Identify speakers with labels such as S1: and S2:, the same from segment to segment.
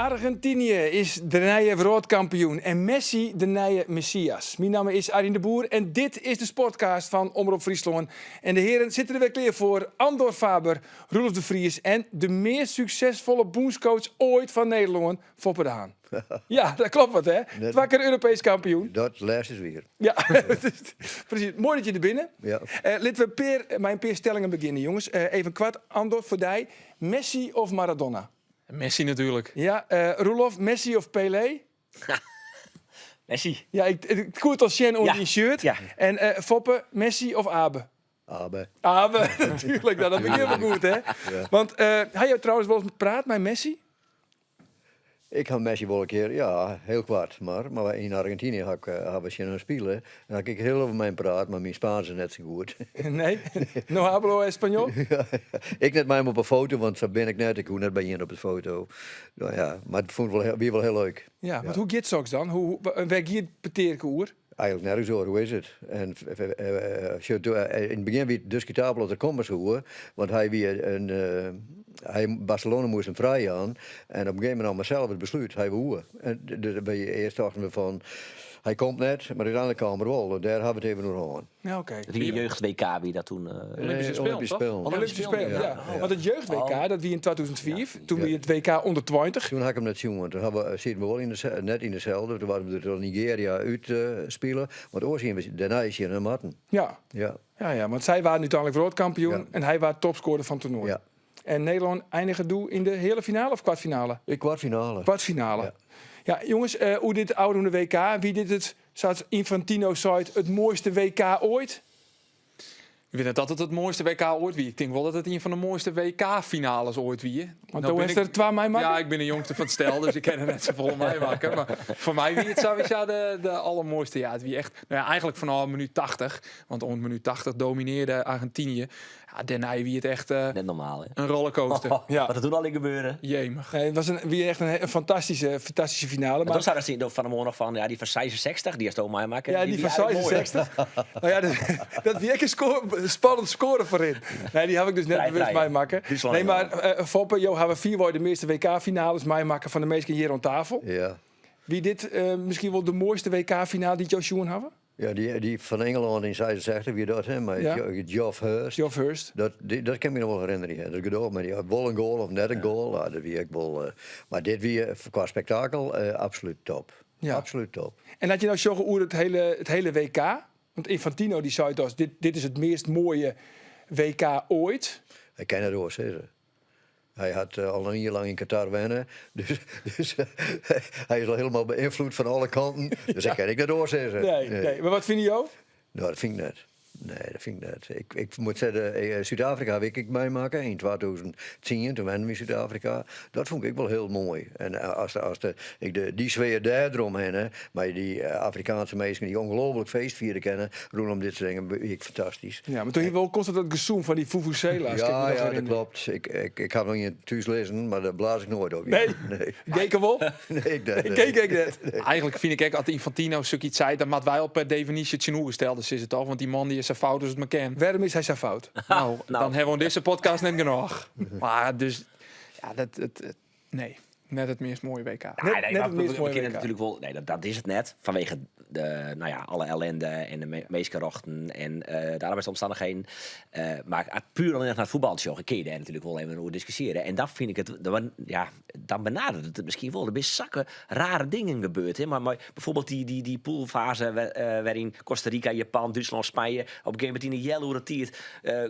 S1: Argentinië is de nieuwe wereldkampioen en Messi de nieuwe Messias. Mijn naam is Arjen de Boer en dit is de sportcast van Omroep Friesland. En de heren zitten er weer klaar voor Andor Faber, Roelof de Vries en de meest succesvolle bondscoach ooit van Nederland, Foppe de Haan. Ja, dat klopt wat, hè? Twee keer Europees kampioen.
S2: Dat laatste is weer.
S1: Ja, precies. Mooi dat je er binnen.
S2: Ja.
S1: Laten we mijn peer stellingen beginnen, jongens. Even kwart, Andor, voor jij. Messi of Maradona?
S3: Messi natuurlijk.
S1: Ja, Roelof, Messi of Pelé?
S4: Messi.
S1: Ja, ik koert als Sjen onder
S4: Ja.
S1: die shirt.
S4: Ja.
S1: En Foppe, Messi of Abe?
S2: Aber
S1: Abe, natuurlijk. Nou, dat begint wel goed, hè?
S2: Ja.
S1: Want hij je trouwens wel eens praat met Messi?
S2: ik heb Messi wel een keer, ja, heel kwart. Maar in Argentinië hebben we zien spelen. En dan heb ik heel over mijn praat, maar mijn Spaans is net zo goed.
S1: Nee? No hablo español?
S2: Ik net mij op een foto, want zo ben ik net. Ik hoef net bij je op de foto. Nou ja, maar het vond ik wel heel leuk.
S1: Ja, want hoe gaat het dan? Waar gaat het peteerkoer?
S2: Eigenlijk nergens hoor, hoe is het? En in het begin was het discutabel dat er komt hoor, want Barcelona moest hem vrij aan en op een gegeven moment nam hij zelf het besluit, hij hoe. En dan ben je eerst dachten we van, hij komt net, maar uiteindelijk kwam er wel. Daar hebben we het even nog aan.
S1: Ja, oké.
S4: Die jeugd-WK wie dat toen...
S3: Olympische Spelen, toch?
S1: Olympische Spelen, ja.
S2: Ja.
S1: Want het jeugd-WK, dat wie in 2004, toen wie het WK onder 20.
S2: Toen had ik hem net zien, want toen zitten we wel net in dezelfde. Toen waren we door Nigeria uit spelen, want oorsprong was daarna is hij naar Matten.
S1: Ja.
S2: Ja.
S1: Ja, want zij waren uiteindelijk wereldkampioen
S2: Ja.
S1: en hij was topscorer van het toernooi.
S2: Ja.
S1: En Nederland eindigde doe in de hele finale of kwartfinale?
S2: Ik kwartfinale.
S1: Kwartfinale.
S2: Ja.
S1: Ja, jongens, hoe dit oude WK, wie dit het, zoals Infantino zei, het mooiste WK ooit?
S3: Ik vind dat het mooiste WK ooit wie. Ik denk wel dat het een van de mooiste WK-finales ooit wie.
S1: Want toen is er twee mij maken.
S3: Ja, ik ben de jongste van het stel, dus ik ken er net zo vol mij maken. Maar voor mij wie het sowieso de allermooiste. Ja, het wie echt, nou ja, eigenlijk vanaf minuut 80. Want om minuut 80 domineerde Argentinië. Ja, daarna wie het echt
S4: Net normaal, hè?
S3: een rollercoaster.
S1: Ja.
S4: Wat er toen al in gebeurde.
S3: Jemig.
S1: Nee, het was weer echt een fantastische finale.
S4: Maar
S1: Maar
S4: toen zouden ze van de morgen nog van, ja, die van 66, die is toch mij maken.
S1: ja, die van
S4: eigenlijk mooi.
S1: 66. Nou ja, dat wie echt een spannend scoren voorin. Nee, die heb ik dus net
S4: Vrij,
S1: bewust
S4: vrij.
S1: mij maken.
S4: Die slaan
S1: Nee,
S4: wel.
S1: maar Foppe, joh, hebben we 4 de meeste WK-finales mij maken van de meesten hier aan tafel.
S2: Ja.
S1: Wie dit misschien wel de mooiste WK-finale die Joe Sjoen hebben?
S2: Ja, die van Engeland in 66, wie dat, hè? Maar
S1: Ja.
S2: Geoff Hurst.
S1: Joe Hurst.
S2: Dat kan ik me nog wel herinneren. Ja. Dat gedaan, maar die had wel een goal of net een goal. Ja, dat wie ik wel. Maar dit wie qua spektakel absoluut top.
S1: Ja.
S2: Absoluut top.
S1: En had je nou zeggen hoe het hele WK? Want Infantino die zei dus, dit is het meest mooie WK ooit.
S2: Hij kan het ook zeggen. Hij had al een jaar lang in Qatar wennen. Dus hij is al helemaal beïnvloed van alle kanten. Dus hij kan ik dat doorzetten.
S1: Nee. Maar wat vind je jou?
S2: Nou, dat vind ik net. Nee, dat vind ik net. Ik moet zeggen, Zuid-Afrika heb ik meemaken in 2010. Toen wennen we Zuid-Afrika. Dat vond ik wel heel mooi. En die sfeer daar eromheen, hè, maar die Afrikaanse mensen die ongelooflijk feest vieren kennen, rondom dit soort dingen, vind ik fantastisch.
S1: Ja, maar toen je wel constant dat gezoem van die Vuvuzela's.
S2: Ja, dat klopt. Ik ga nog niet thuis lezen, maar daar blaas ik nooit op.
S1: Nee. Keek er wel?
S2: Nee, ik denk
S1: Ik keek net.
S3: Eigenlijk vind ik als Infantino zoiets zei, dan moet wij al per definitie het genoeg gesteld is het toch? Want die man die is zo fout als het me kent.
S1: Waarom is hij zo fout?
S3: Nou, dan hebben we deze podcast net genoeg. Maar dus, ja, nee, net het meest mooie WK.
S4: Ja,
S1: Net
S4: maar
S1: het meest
S4: we
S1: mooie
S4: kennen
S1: WK.
S4: natuurlijk wel. Nee, dat is het net. Vanwege alle ellende en de meeskarochten en de arbeidsomstandigheden. Maar puur alleen naar het voetbalshow. Ik kun je daar natuurlijk wel even over discussiëren. En dan vind ik het, dan benadert het misschien wel. Er zijn zakken rare dingen gebeurd. Hè? Maar bijvoorbeeld die poolfase waarin Costa Rica, Japan, Duitsland, Spanje op een gegeven moment in de yellow retiert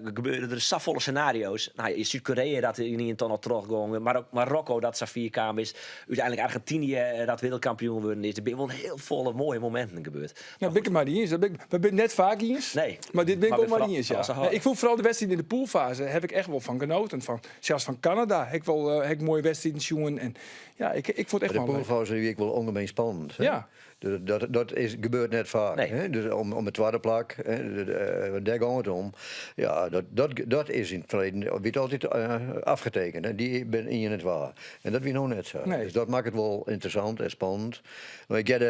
S4: gebeurden er safvolle scenario's. Nou, in Zuid-Korea dat er niet in tunnel teruggegaan, maar ook Marokko dat ze 4 is. Uiteindelijk Argentinië dat wereldkampioen worden is. Er zijn wel heel volle mooie momenten gebeurd.
S1: Ja, ben ik er maar niet eens. We zijn net vaak eens.
S4: Nee.
S1: Maar dit ben ik
S4: Maar
S1: ook maar
S4: vooral-
S1: niet eens, ja.
S4: vooral zo hard.
S1: Nee, ik vond vooral de wedstrijd in de poolfase heb ik echt wel van genoten. Zelfs van Canada heb ik wel mooie wedstrijden jongen. En ja, ik vond het echt
S2: De
S1: wel leuk.
S2: poolfase die ik wel ongemeen spannend. Hè?
S1: Ja.
S2: Dat gebeurt net vaak.
S4: Nee.
S2: Hè? Dus om het tweede plak, hè? Daar gaat het om. Ja, dat is in het verleden wordt altijd afgetekend. Hè? Die ben in het waar. En dat wie nou net zo.
S1: Nee.
S2: Dus dat maakt het wel interessant en spannend. Maar ik heb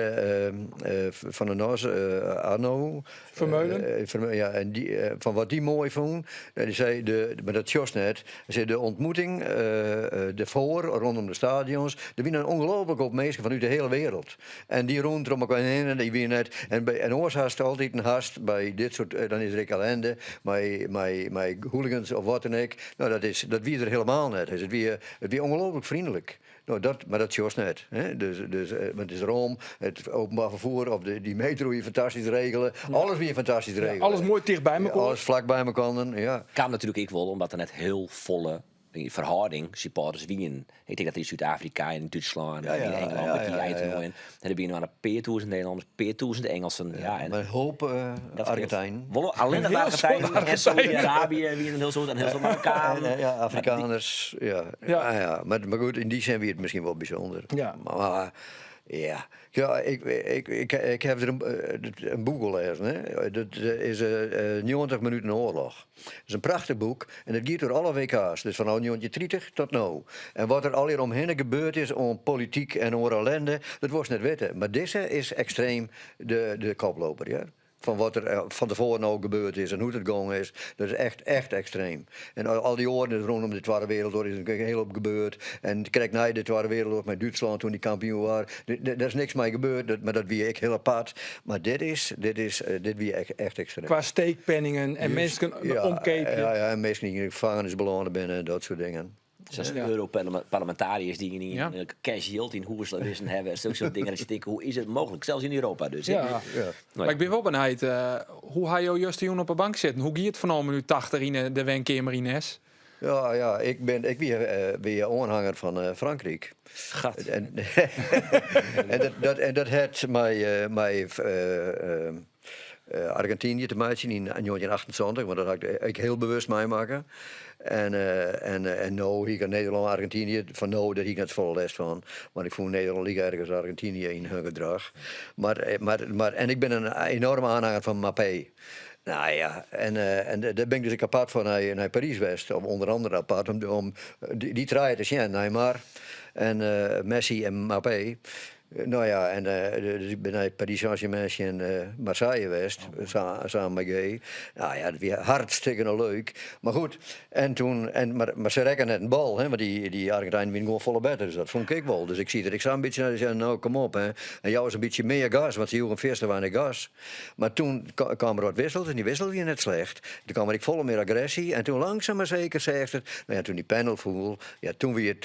S2: van de Nos, Arno
S1: Vermeulen.
S2: ja, en van wat die mooi vond, die zei, maar dat Jos net, zei de ontmoeting ervoor, rondom de stadions, er waren ongelooflijk op mensen vanuit de hele wereld. En die rond om elkaar heen en die weer net. En oors haast altijd een haast bij dit soort, dan is er ellende, met hooligans of wat dan ook. Nou, dat wie er helemaal net. Het wie ongelooflijk vriendelijk. Nou, maar dat is Jos net. Hè? Dus het is Rome, het openbaar vervoer of die metro weer fantastisch regelen. Alles weer fantastisch regelen.
S1: Alles mooi dicht bij elkaar.
S2: Alles vlak bij elkaar. Ja.
S4: Kan natuurlijk ik wel, omdat er net heel volle verhouding supporters wien. Ik denk dat in Zuid-Afrika en in Duitsland en in Engeland met die eindtoernooien. En dan ben je nog aan de 4000 Nederlanders, 4000 Engelsen. Ja, en
S2: Maar een hoop Argentijn.
S4: Alleen de Argentijn en Saudi-Arabië, wie een heel soort en heel veel Marokkaan.
S2: Ja, Afrikaners. Ja. Maar goed, in die zijn we het misschien wel bijzonder.
S1: Ja.
S2: Maar ja, ik heb er een boek gelezen. Hè. Dat is 90 minuten oorlog. Dat is een prachtig boek. En dat gaat door alle WK's. Dus van 1930 tot nu. En wat er al hier omheen gebeurd is om politiek en om ellende, dat was net weten. Maar deze is extreem de koploper. Ja. Van wat er van tevoren al gebeurd is en hoe het gegaan is. Dat is echt extreem. En al die oren rondom de Tweede Wereldoorlog is een heel op gebeurd. En kijk naar de Tweede Wereldoorlog met Duitsland toen die kampioen waren. Er is niks mee gebeurd, maar dat wie ik heel apart. Maar dit wie echt extreem.
S1: Qua steekpenningen en mensen kunnen omketen.
S2: Ja, en mensen die in de gevangenis beland binnen en dat soort dingen.
S4: Zoals Europarlementariërs die niet cash yield in hoe ze wissen hebben. Zulke soort dingen. Dat je denkt, hoe is het mogelijk? Zelfs in Europa dus.
S1: Ja.
S2: Ja.
S3: Maar ik ben wel benieuwd, hoe ga je juist op de bank zitten? Hoe gaat het van minuut 80 in de wenkamer in Nes?
S2: Ja, ik ben weer aanhanger van Frankrijk.
S4: Gat.
S2: En dat had mij Argentinië te maken in 1928, want dat had ik heel bewust meemaken. En nou, hier in Nederland, Argentinië, van nou, daar heb ik net volle les van. Want ik voel Nederland liga ergens Argentinië in hun gedrag. En ik ben een enorme aanhanger van Mbappé. Nou ja, en daar ben ik dus apart van naar Parijs West. Onder andere apart om die draaien te zien, Neymar en Messi en Mbappé. Nou ja, en dus ik ben naar Paris Saint-Germain en Marseille geweest, samen met Gay. Nou ja, dat was hartstikke leuk. Maar goed, maar ze rekken net een bal, hè, want die Argentijnen winnen gewoon volle beter. Dus dat vond ik wel. Dus ik zou een beetje naar de zeggen, nou kom op. Hè. En jou was een beetje meer gas, want ze hielden eerst weinig gas. Maar toen kwam er wat wissels en die wisselde je net slecht. Toen kwam ik volle meer agressie. En toen langzaam maar zeker zegt het, nou ja, toen die panel voel, ja, toen weer,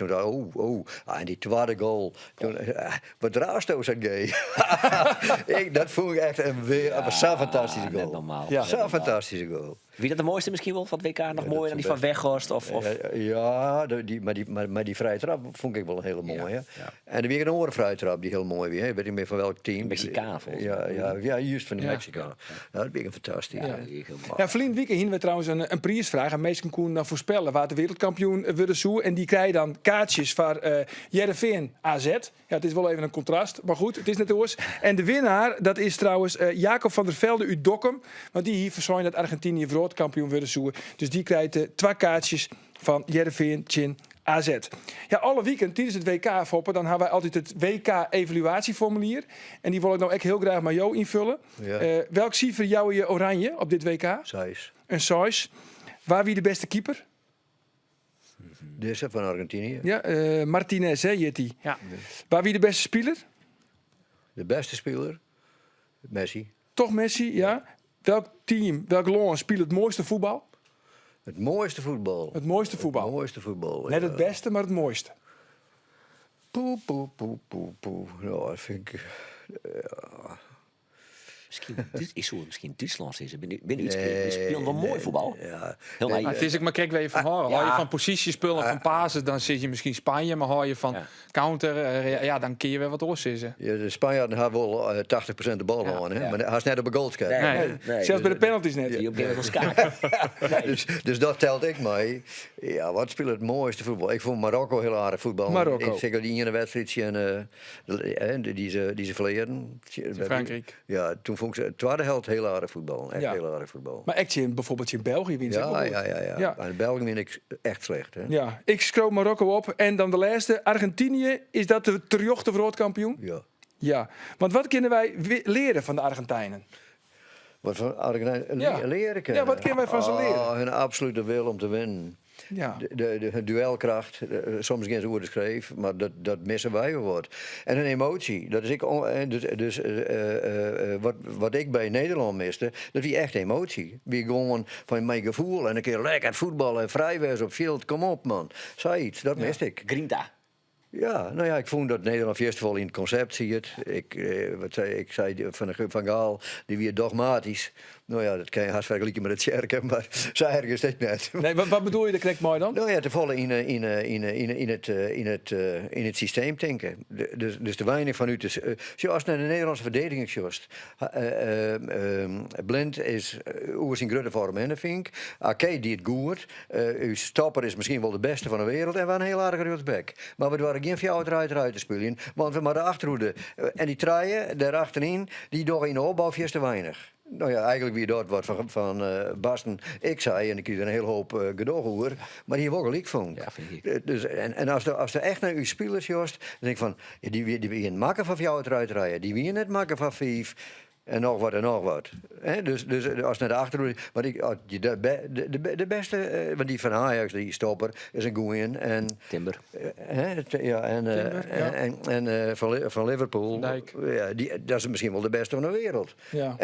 S2: en die tweede goal. Toen, wat Raasto zei Gay. Dat vond ik echt een fantastische goal.
S4: Net normaal.
S1: Ja.
S2: Zo'n fantastische goal.
S4: Wie dat de mooiste misschien wel van het WK? Nog mooier dan die van Weghorst? Of...
S2: Ja, maar die vrije trap vond ik wel een hele mooie.
S4: Ja.
S2: En er weer een andere vrije trap die heel mooi weer. Ik weet niet meer van welk team.
S4: Mexicaan volgens mij.
S2: Ja, juist van de
S1: Ja.
S2: Mexico. Ja, dat ben ik fantastisch.
S1: Ja, verleden weekend hadden we trouwens een prijsvraag. En mensen konden dan voorspellen waar de wereldkampioen willen zoeken. En die krijgen dan kaartjes voor Heerenveen AZ. Ja, het is wel even een contrast. Maar goed, het is net oors. En de winnaar, dat is trouwens Jacob van der Velde uit Dokkum. Want die hier verzorgt dat Argentinië wereldkampioen willen zoeken. Dus die krijgt 2 kaartjes van Heerenveen Chin AZ. Ja, alle weekend tijdens het WK Foppen, dan hebben wij altijd het WK-evaluatieformulier. En die wil ik nou echt heel graag met jou invullen.
S2: Ja.
S1: Welk cijfer jou je oranje op dit WK?
S2: Zijs.
S1: Een 6. Waar wie de beste keeper?
S2: Deze van Argentinië.
S1: Ja, Martinez, hè, Jetty.
S3: Ja.
S1: Waar wie de beste speler?
S2: De beste speler. Messi.
S1: Toch Messi, ja. Welk team, welk land speelt het mooiste voetbal?
S2: Het mooiste voetbal.
S1: Het mooiste voetbal.
S2: Het mooiste voetbal.
S1: Net het beste, maar het mooiste.
S2: Poe. Ja, dat vind ik...
S4: Ik zou misschien Duitsland is. Die spelen wel mooi voetbal.
S2: Ja.
S4: Heel
S3: Maar het is ook maar kijk waar je van horen. Hou je
S4: ja.
S3: van positiespullen van pases, dan zit je misschien Spanje. Maar hou je van counter, dan kun je weer wat oorzissen.
S2: Ja, de Spanjaarden hebben wel 80% de bal aan, hè?
S4: Ja.
S2: Maar hij is net op een goal kijken.
S3: Nee. Zelfs bij de penalties net.
S4: Die op de wereld schaken.
S2: Dus dat telt ik mee. Ja, wat speelt het mooiste voetbal? Ik vond Marokko heel aardig voetbal.
S1: Marokko.
S2: Ik zeker die ene wedstrijdje en die ze verleden.
S3: Frankrijk.
S2: Ja, toen vond ik de tweede helft heel aardig voetbal. Echt
S1: Ja.
S2: heel aardig voetbal.
S1: Maar echt bijvoorbeeld in België wint ze ook wel goed.
S2: Ja.
S1: Ja.
S2: Maar in België vind ik echt slecht. Hè?
S1: Ja, ik scroll Marokko op. En dan de laatste. Argentinië, is dat de terjochte wereldkampioen?
S2: Ja.
S1: Ja. Want wat kunnen wij leren van de Argentijnen?
S2: Wat van Argentijn
S1: Ja.
S2: leren kunnen.
S1: Ja, wat kunnen wij van ze leren?
S2: Hun absolute wil om te winnen.
S1: Ja.
S2: De duelkracht, soms geen woorden schreef, maar dat missen wij wel wat. En een emotie, dat is ik. Wat ik bij Nederland miste, dat wie echt emotie. Wie gewoon van mijn gevoel en een keer lekker voetballen en vrijwezen op veld, kom op man. Zoiets, dat miste ik.
S4: Grinta.
S2: Ja, nou ja, ik vond dat Nederland eerst of al in het concept zie het. Ik zei van Gaal, die weer dogmatisch. Nou ja, dat kan je haast vergelijken met het Sjerken, maar zo erg is het net.
S1: Nee, wat bedoel je, dat krijg ik mooi dan?
S2: Nou ja, te vallen in het systeem denken. Dus te weinig vanuit de. Zoals naar de Nederlandse verdediging zoals. Blind is hoe in grote vorm en vind ik. Ake die het goed. Uw stopper is misschien wel de beste van de wereld en we een heel aardige rechtsback. Maar we waren geen fjouwer te spelen, want we maar de achterhoede en die traaien daar achterin, die door in de opbouw is te weinig. Nou ja, eigenlijk wie dat wat van Basten ik zei, en ik kreeg er een hele hoop gedogen over, maar die heeft ook gelijk vond.
S4: Ja, vind ik.
S2: Dus, en als er echt naar uw spelers jost, dan denk ik van, ja, die wie een makker van jou eruit rijden, die wie net makker van 5. En nog wat en nog wat. Dus als naar de achterhoede. Maar de beste, want die van Ajax, die stopper, is een goeie. En
S4: Timber.
S2: Van Liverpool.
S3: Van Dijk.
S2: Ja, dat is misschien wel de beste van de wereld.
S1: Ja.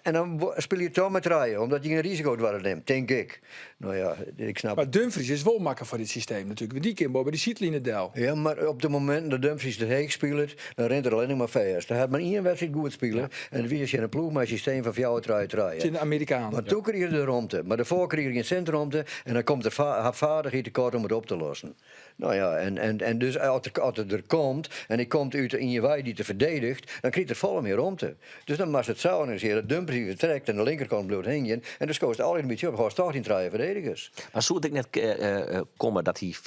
S2: En dan speel je toch met rijden, omdat je een risico het neemt, denk ik. Nou ja, ik snap.
S1: Maar Dumfries is wel makker voor dit systeem natuurlijk. Want die kan bij die Sietline del.
S2: Ja, maar op het moment dat Dumfries de heek speelt, dan rent er alleen nog maar vijf. Dan gaat maar één wedstrijd goed spelen. En wie is je een ploeg met een systeem van jou het rijden.
S1: In de Amerikanen.
S2: Maar toen kreeg je de ruimte. Maar daarvoor kreeg je geen centrumte. En dan komt de vaardigheid tekort om het op te lossen. Nou ja, en dus als het er komt, en ik komt uit in je wei die te verdedigt, dan krijg je er volle meer ruimte. Dus dan was het zo organiseren dat Dumfries vertrekt en de linkerkant blijft hingen. En dus kost al een beetje op, gewoon toch in draaien verdedigers.
S4: Maar zou ik net komen dat die 4-3-2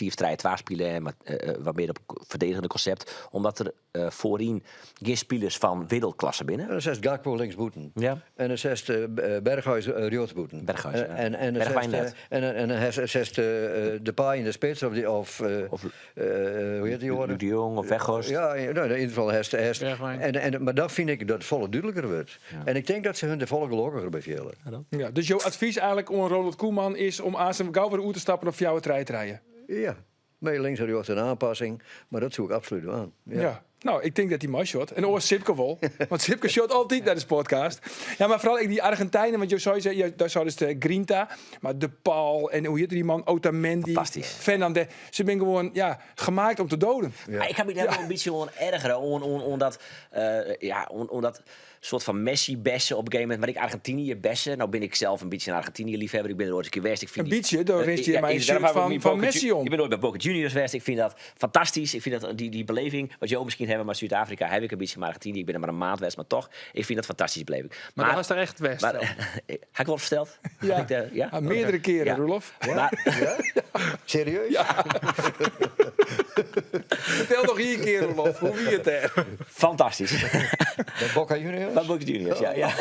S4: spelen, maar wat meer op verdedigende concept, omdat er voorin geen spelers van wereldklasse binnen?
S2: En dan zegt Gakpo linksboeten.
S4: Ja.
S2: En dan zegt Berghuis rechtsboeten.
S4: Berghuis, ja.
S2: En
S4: Bergwijn
S2: dan zegt de paai in de spits of hoe heet die
S4: Luc
S2: worden?
S4: de Jong of Weghorst.
S2: Ja, in ieder geval
S3: Bergwijn.
S2: maar dat vind ik dat het volle duidelijker wordt. Ja. En ik denk dat ze hun de volle gelukkiger bevelen.
S1: Ja, dus jouw advies eigenlijk om Ronald Koeman is om aan zijn gauw weer uit te stappen of jou het rijden te rijden.
S2: Ja, mee links en rechts een aanpassing, maar dat zoek ik absoluut aan.
S1: Ja. Nou, ik denk dat hij mooi shot. En oor Sipke wel. Want Sipke shot altijd naar de podcast. Ja, maar vooral die Argentijnen. Want je zou zeggen, daar zou dus de Grinta. Maar De Paul en hoe heet die man? Otamendi.
S4: Fantastisch.
S1: Fernandez. Ze zijn gewoon gemaakt om te doden.
S2: Ja.
S4: Maar ik heb me daar wel een beetje aan ergeren. Omdat soort van Messi-bessen op een gegeven moment. Maar ik Argentinië bessen. Nou ben ik zelf een beetje een Argentinië-liefhebber. Ik ben er ooit een keer geweest. Ik vind
S1: Een beetje, daar rest je mij een shirt van Messi om.
S4: Ik ben ooit bij Boca Juniors geweest. Ik vind dat fantastisch. Ik vind dat die beleving, wat jou misschien hebben, maar Zuid-Afrika heb ik een beetje. Maar Argentinië, ik ben er maar een maand geweest. Maar toch, ik vind dat fantastisch beleving.
S3: Maar dat was daar echt West.
S4: Maar, heb ik wel verteld?
S1: Ja,
S4: Ja?
S1: meerdere keren,
S4: Ja.
S1: Roelof.
S4: Maar,
S2: Serieus?
S1: Ja. Vertel nog hier een keer, Roelof. Hoe wie het er?
S4: fantastisch.
S2: Bij Boca Juniors?
S4: Bij Boca Juniors, ja.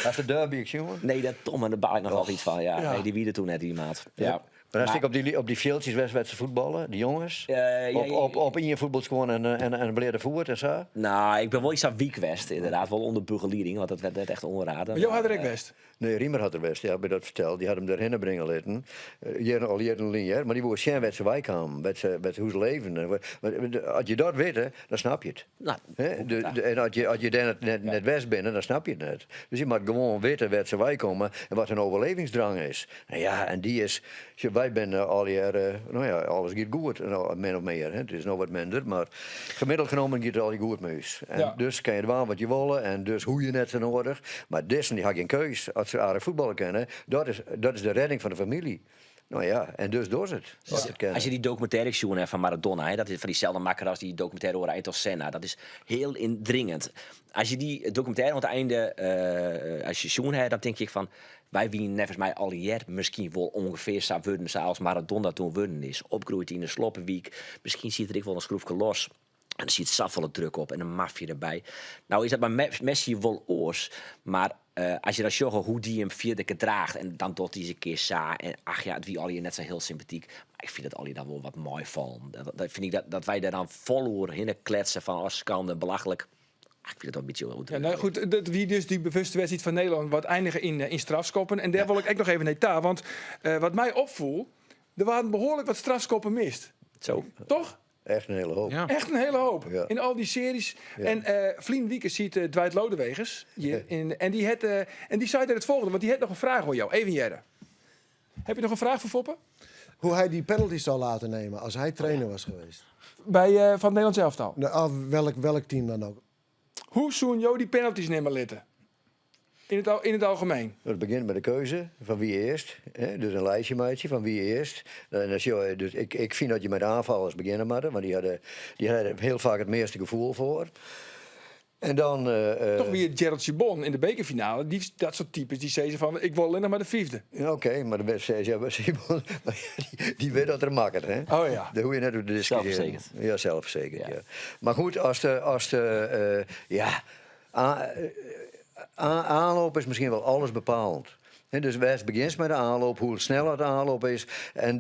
S2: Dat is de derby, jongen.
S4: Nee, dat Tom en daar baal ik nog wel iets van. Ja.
S1: Ja.
S4: Nee, die wieden toen net die maat. Ja.
S2: Maar als ik op die veldjes wedstrijden voetballen, die jongens,
S4: ja.
S2: op in je voetbal gewoon en bleden voert en zo.
S4: Nou, ik ben wel iets aan week West, inderdaad. Wel onder begeleiding, want dat werd net echt onraden.
S1: Maar jou had er ook best.
S2: Nee, Riemer had er best, ja, heb je dat verteld. Die had hem daarheen brengen laten. Al jaren lineair, maar die woord zijn werd ze wijkam, met hoe ze leven. Als je dat weet, dan snap je het.
S4: Nou,
S2: En als je daar net west bent, dan snap je het net. Dus je moet gewoon weten waar ze wij komen en wat hun overlevingsdrang is. Nou ja, en die is, wij zijn al jaren, alles gaat goed, min of meer. Hè. Het is nog wat minder, maar gemiddeld genomen gaat het al goed mee. En
S1: Ja.
S2: dus kan je doen wat je wil en dus hoe je net zo nodig. Maar deze die had geen keus. Als ze aardig voetballen kennen, dat is de redding van de familie. Nou ja, en dus door het. Als ze het kennen.
S4: Als je die documentaire zien van Maradona, hè, dat is van diezelfde makker als die documentaire over Ayrton Senna, dat is heel indringend. Als je die documentaire aan het einde, als je zien hebt, dan denk ik van, wij wie nevens mij al jaar misschien wel ongeveer zou worden zoals Maradona toen worden is. Opgroeid in een sloppenwiek, misschien ziet er ik wel een schroefje los. En dan ziet Saffelen druk op en een maffie erbij. Nou is dat bij Messi wel oors. Maar als je dan zag hoe die hem vierde keer draagt. En dan tot hij eens een keer sa. En ach ja, het wie al je net zo heel sympathiek. Maar ik vind dat al je dan wel wat mooi vallen. Dat vind ik dat wij daar dan vol in kletsen van als schande belachelijk. Ach, ik vind het wel een beetje goed.
S1: Ja, nou goed, wie dus die bewuste wedstrijd van Nederland wat eindigen in strafskoppen. En daar wil ik ook nog even naar daar. Want wat mij opvoel, er waren behoorlijk wat strafskoppen mist.
S4: Zo.
S1: Toch?
S2: Echt een hele hoop.
S3: Ja.
S1: Echt een hele hoop.
S2: Ja.
S1: In al die series.
S2: Ja.
S1: En Vlien Wiekers ziet Dwight Lodewegers hier. En die zei er het volgende, want die heeft nog een vraag voor jou. Even Jerre. Heb je nog een vraag voor Foppe?
S5: Hoe hij die penalty zou laten nemen als hij trainer was geweest.
S1: Van het Nederlands elftal.
S5: Nou, welk team dan ook.
S1: Hoe zoen jou die penalties nemen litten? In het algemeen.
S2: Het begint met de keuze van wie eerst. Hè? Dus een lijstje maatje van wie eerst. En als je, dus ik vind dat je met aanvallers beginnen moet, want die hadden heel vaak het meeste gevoel voor. En dan...
S1: Toch weer Gerald Gibon in de bekerfinale. Dat soort types die zeggen van ik wil alleen nog maar de vijfde.
S2: Ja, oké, maar die weet dat er makkelijk, hè?
S1: Oh ja.
S2: Daar hoef je net op de discussiëren.
S4: Zelfverzekerd.
S2: Ja, zelfverzekerd,
S4: Ja.
S2: ja. Maar goed, als de aanloop is misschien wel alles bepalend. He, dus wij begint met de aanloop, hoe snel het aanloop is. En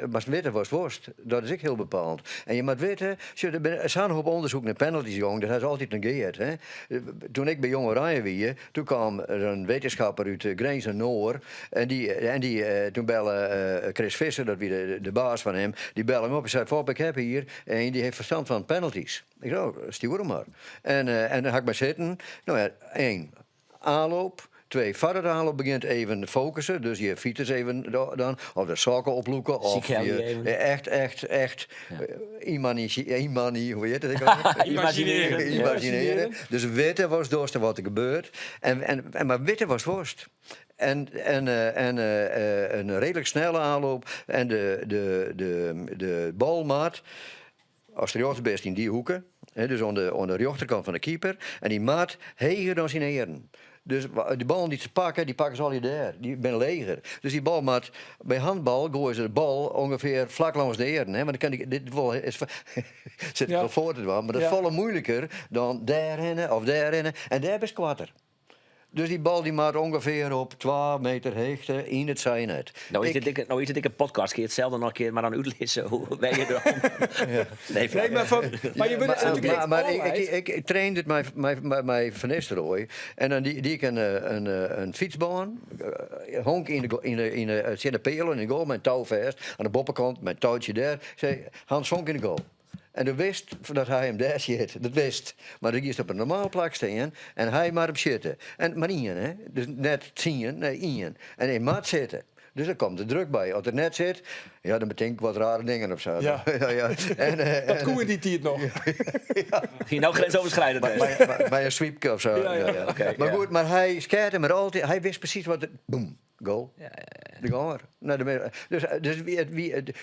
S2: dat weten was worst. Dat is ook heel bepaald. En je moet weten, er zijn een hoop onderzoek naar penalties, jong. Dat is altijd negeerd. Hè. Toen ik bij Jong Oranje wie, toen kwam er een wetenschapper uit Grijns en Noor. En toen bellen Chris Visser, dat wie de baas van hem, die bellen hem op en zei: Fop, ik heb hier en die heeft verstand van penalties. Ik zei: stuur hem maar. En dan ga ik maar zitten. Nou ja, 1. Aanloop. 2, verder aanloop begint even focussen. Dus je fiets even dan. Of de zaken oploeken. Of je echt imani, hoe heet het? Imagineren. Dus weten was dorst wat er gebeurt. Maar weten was worst. En een redelijk snelle aanloop. En de balmaat. Als de rechter best in die hoeken. Dus aan de rechterkant van de keeper. En die maat heger dan zijn heren. Dus die bal die ze pakken, die pakken ze al daar. Die ben leger. Dus die bal maakt bij handbal gooien ze de bal ongeveer vlak langs de heren. Want dan kan dit zit wel voor te doen, maar dat is veel moeilijker dan daarin of daarin. En daar is kwatter. Dus die bal die maakt ongeveer op 12 meter hoogte in het zijnet.
S4: Nou is het een podcast, kun je hetzelfde nog een keer maar dan uitlezen. Hoe ben je er Nee,
S1: Maar je wil het natuurlijk
S2: maar ik trainde het met Van Nistelrooy. En dan die ik een fietsbaan. Honk in de pelen in de goal met touw vast. Aan de boppenkant met touwtje daar. Zei Hans honk in de goal. En dat wist dat hij hem daar zit. Dat wist. Maar dan is op een normale plek staan. En hij maar op zitten. Maar Ian, hè. Dus net zien, nee, Ian. En hij maat zitten. Dus daar komt de druk bij. Als het net zit, ja, dan bedenk ik wat rare dingen of zo.
S1: Ja.
S2: ja.
S1: Dat koe die tiert nog.
S4: Ging nou grensoverschrijdend.
S2: Bij een sweepje of zo.
S1: Ja.
S4: Okay,
S2: maar goed, maar hij scared maar altijd. Hij wist precies wat het... Boom, goal. De goal. Dus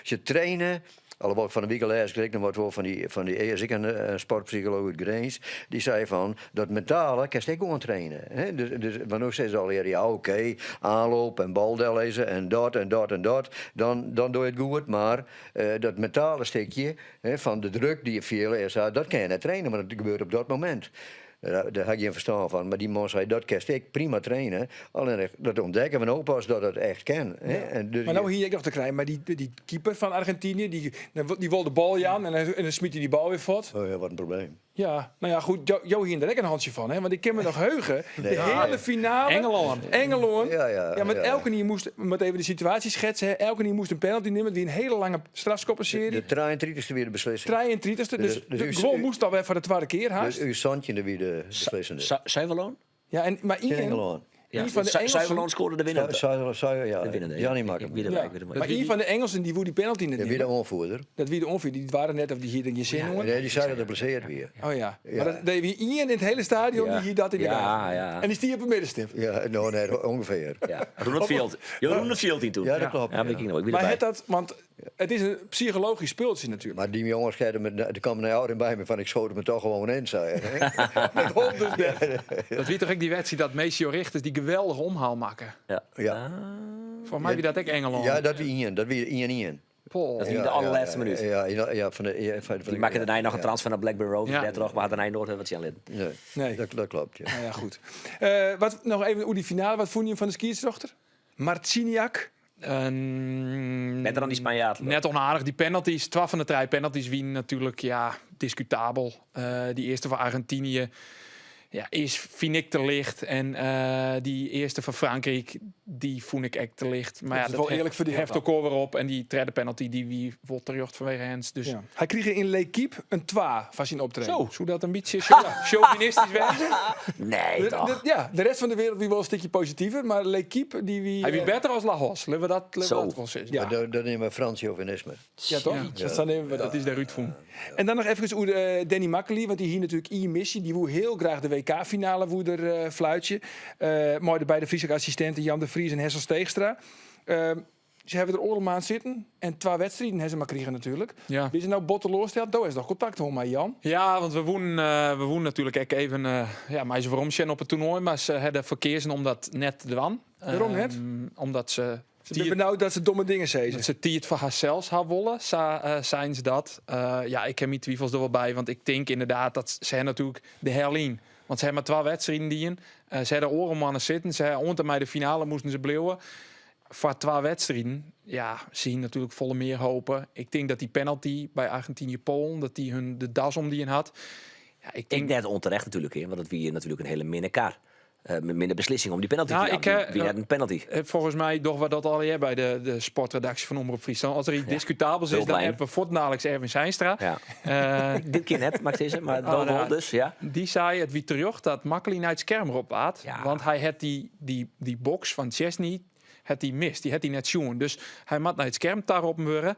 S2: je trainen... Alhoewel van de week al kreeg nog wat van die eerst ik een sportpsycholoog uit Grijns. Die zei van, dat mentale kan je ook gewoon trainen. Hè? Dus wanneer zei ze al eerder, ja oké, aanloop en bal lezen en dat. Dan doe je het goed. Maar dat mentale stukje van de druk die je veel dat kan je niet trainen, maar dat gebeurt op dat moment. Daar had je een verstand van. Maar die man zei, dat kan ik prima trainen. Alleen dat ontdekken we ook pas dat het echt kan.
S1: Ja.
S2: En dus
S1: maar nou hier ik nog te krijgen. Maar die keeper van Argentinië, die wil de bal aan en dan smiet hij die bal weer vort.
S2: Oh ja, wat een probleem.
S1: Ja, nou ja, goed. Jo hier direct een handje van, hè? Want ik kan me nog heugen.
S2: Nee.
S1: De hele finale. Engeland.
S2: Ja,
S1: met
S2: ja.
S1: elke keer moest, moet even de situatie schetsen. Hè. Elke keer moest een penalty nemen. Die een hele lange strafschoppenserie.
S2: De 33e weer de beslissing.
S1: 33e. Dus gewoon moest alweer voor de tweede keer haast.
S2: Dus uw zandje weer de beslissende.
S4: Zuiverloon?
S1: Ja, maar
S2: In Engeland.
S4: Ja,
S1: Een van de Engelsen-
S4: Zuiverloon scoorde de winnende.
S2: Ja,
S4: De winnende.
S2: Jannie Makker.
S4: Wie erbij, wie erbij.
S1: Maar een van de Engelsen die woe die penalty net
S2: Ja, wie de
S1: nemen.
S2: onvoerder.
S1: Dat wie de ongeveer, die waren net of die hier je zin hoor.
S2: Nee, die zei dat het blesseerd weer.
S1: Oh ja.
S2: Ja.
S1: Maar dat wie iemand in het hele stadion
S4: Ja.
S1: die hier dat in de
S4: Ja,
S1: gaten.
S4: ja.
S1: En die stier op het middenstip.
S2: Ja, nou, nee, ongeveer.
S4: Ja, Roen het 14 toen.
S2: Ja, dat klopt.
S4: Ja, weet ik nog. Ik wie
S1: Maar
S4: erbij.
S1: want het is een psychologisch speeltje natuurlijk.
S2: Maar die jongens scheiden met de kwam naar jou bij me van ik schoot me toch gewoon in, zei hij.
S1: Met hond dus net.
S3: Dat weet toch ik die wedstrijd dat Maceo Richters die geweldige omhaal maken.
S4: Ja.
S2: Ja.
S3: Voor mij wie dat ik Engeland.
S2: Ja, dat wie Ian. Dat wie Ian.
S3: Paul.
S4: Dat is de allerlaatste minuut.
S2: Ja, van de...
S4: Die maken daarna nog een transfer naar Blackburn Rovers.
S3: Ja.
S4: Ja. Maar had daarna nooit wat zien lid.
S2: Nee,
S1: Nee.
S2: dat klopt. Ja.
S1: Nou ja, goed. Wat, nog even hoe die finale. Wat vond je van de skiërsdochter? Marciniak.
S4: Net dan die Spanjaard.
S3: Net onaardig. Die penalties, 12 van de 3 penalties wie natuurlijk discutabel. Die eerste van Argentinië vind ik te licht. En die eerste van Frankrijk, die vond ik echt te licht. Maar
S1: Dat is wel eerlijk verdeeld
S3: heft
S1: dan.
S3: ook weer op. En die derde penalty, die wie wordt terjocht vanwege Hens. Dus
S1: Ja. Hij kreeg in L'Equipe een 2 van zijn optreden.
S3: zo, zou dat een beetje chauvinistisch wezen?
S4: Nee, toch?
S1: De rest van de wereld wie wel een stukje positiever. Maar L'Equipe die wie...
S3: Hij wie beter als Lagos. Laten we dat
S4: Zo.
S3: wel zeggen.
S1: Ja.
S2: Dat nemen we Frans chauvinisme.
S1: Ja, toch?
S3: Ja.
S1: Dan nemen we
S3: Dat is de Ruud Voen.
S1: En dan nog even hoe Danny Makkely, want die hier natuurlijk in missie. Die wil heel graag de WK-finale fluitje. Maar bij de Friese assistenten Jan de Vries en Hessel Steegstra. Ze hebben er oorlog aan zitten. En 2 wedstrijden hebben ze maar kregen natuurlijk.
S3: Ja.
S1: Wie ze nou botteloos stelt, daar is nog contact met Jan.
S3: Ja, want we wonen natuurlijk ook even, maar ze waarom zijn op het toernooi, maar ze hadden verkeersen omdat net de wan.
S1: Waarom net?
S3: Omdat ze
S1: Ze zijn benauwd dat ze domme dingen zeggen.
S3: dat ze het voor haarzelf had willen, zijn ze dat. Ik heb mijn twijfels er wel bij, want ik denk inderdaad dat ze natuurlijk de herlien. Want ze hebben maar 2 wedstrijden die in. Ze hadden orenmannen zitten. Ze hadden onder mij de finale moesten ze blijven. Voor 2 wedstrijden, zien natuurlijk volle meer hopen. Ik denk dat die penalty bij Argentinië-Polen, dat die hun de das om die in had. Ja, ik
S4: Ik
S3: denk
S4: net onterecht natuurlijk, hè, want het wie natuurlijk een hele minder kaart. Minder beslissing om die penalty
S3: Nou,
S4: te
S3: ik,
S4: nemen. Wie had een penalty?
S3: volgens mij toch we dat al hier bij de sportredactie van Omroep Friesland. Als er iets discutabels is, dan
S4: Hulplijn.
S3: hebben we voortdaliks Erwin Zijnstra.
S4: Ja. Dit keer net, Max deze, maar
S3: nou,
S4: wel dus, ja.
S3: Die zei het wie terug dat Makkely naar het scherm erop laat.
S4: Ja.
S3: Want hij had die box van Chesney had hij mist. Die had hij net zien. Dus hij moet naar het scherm daarop muren.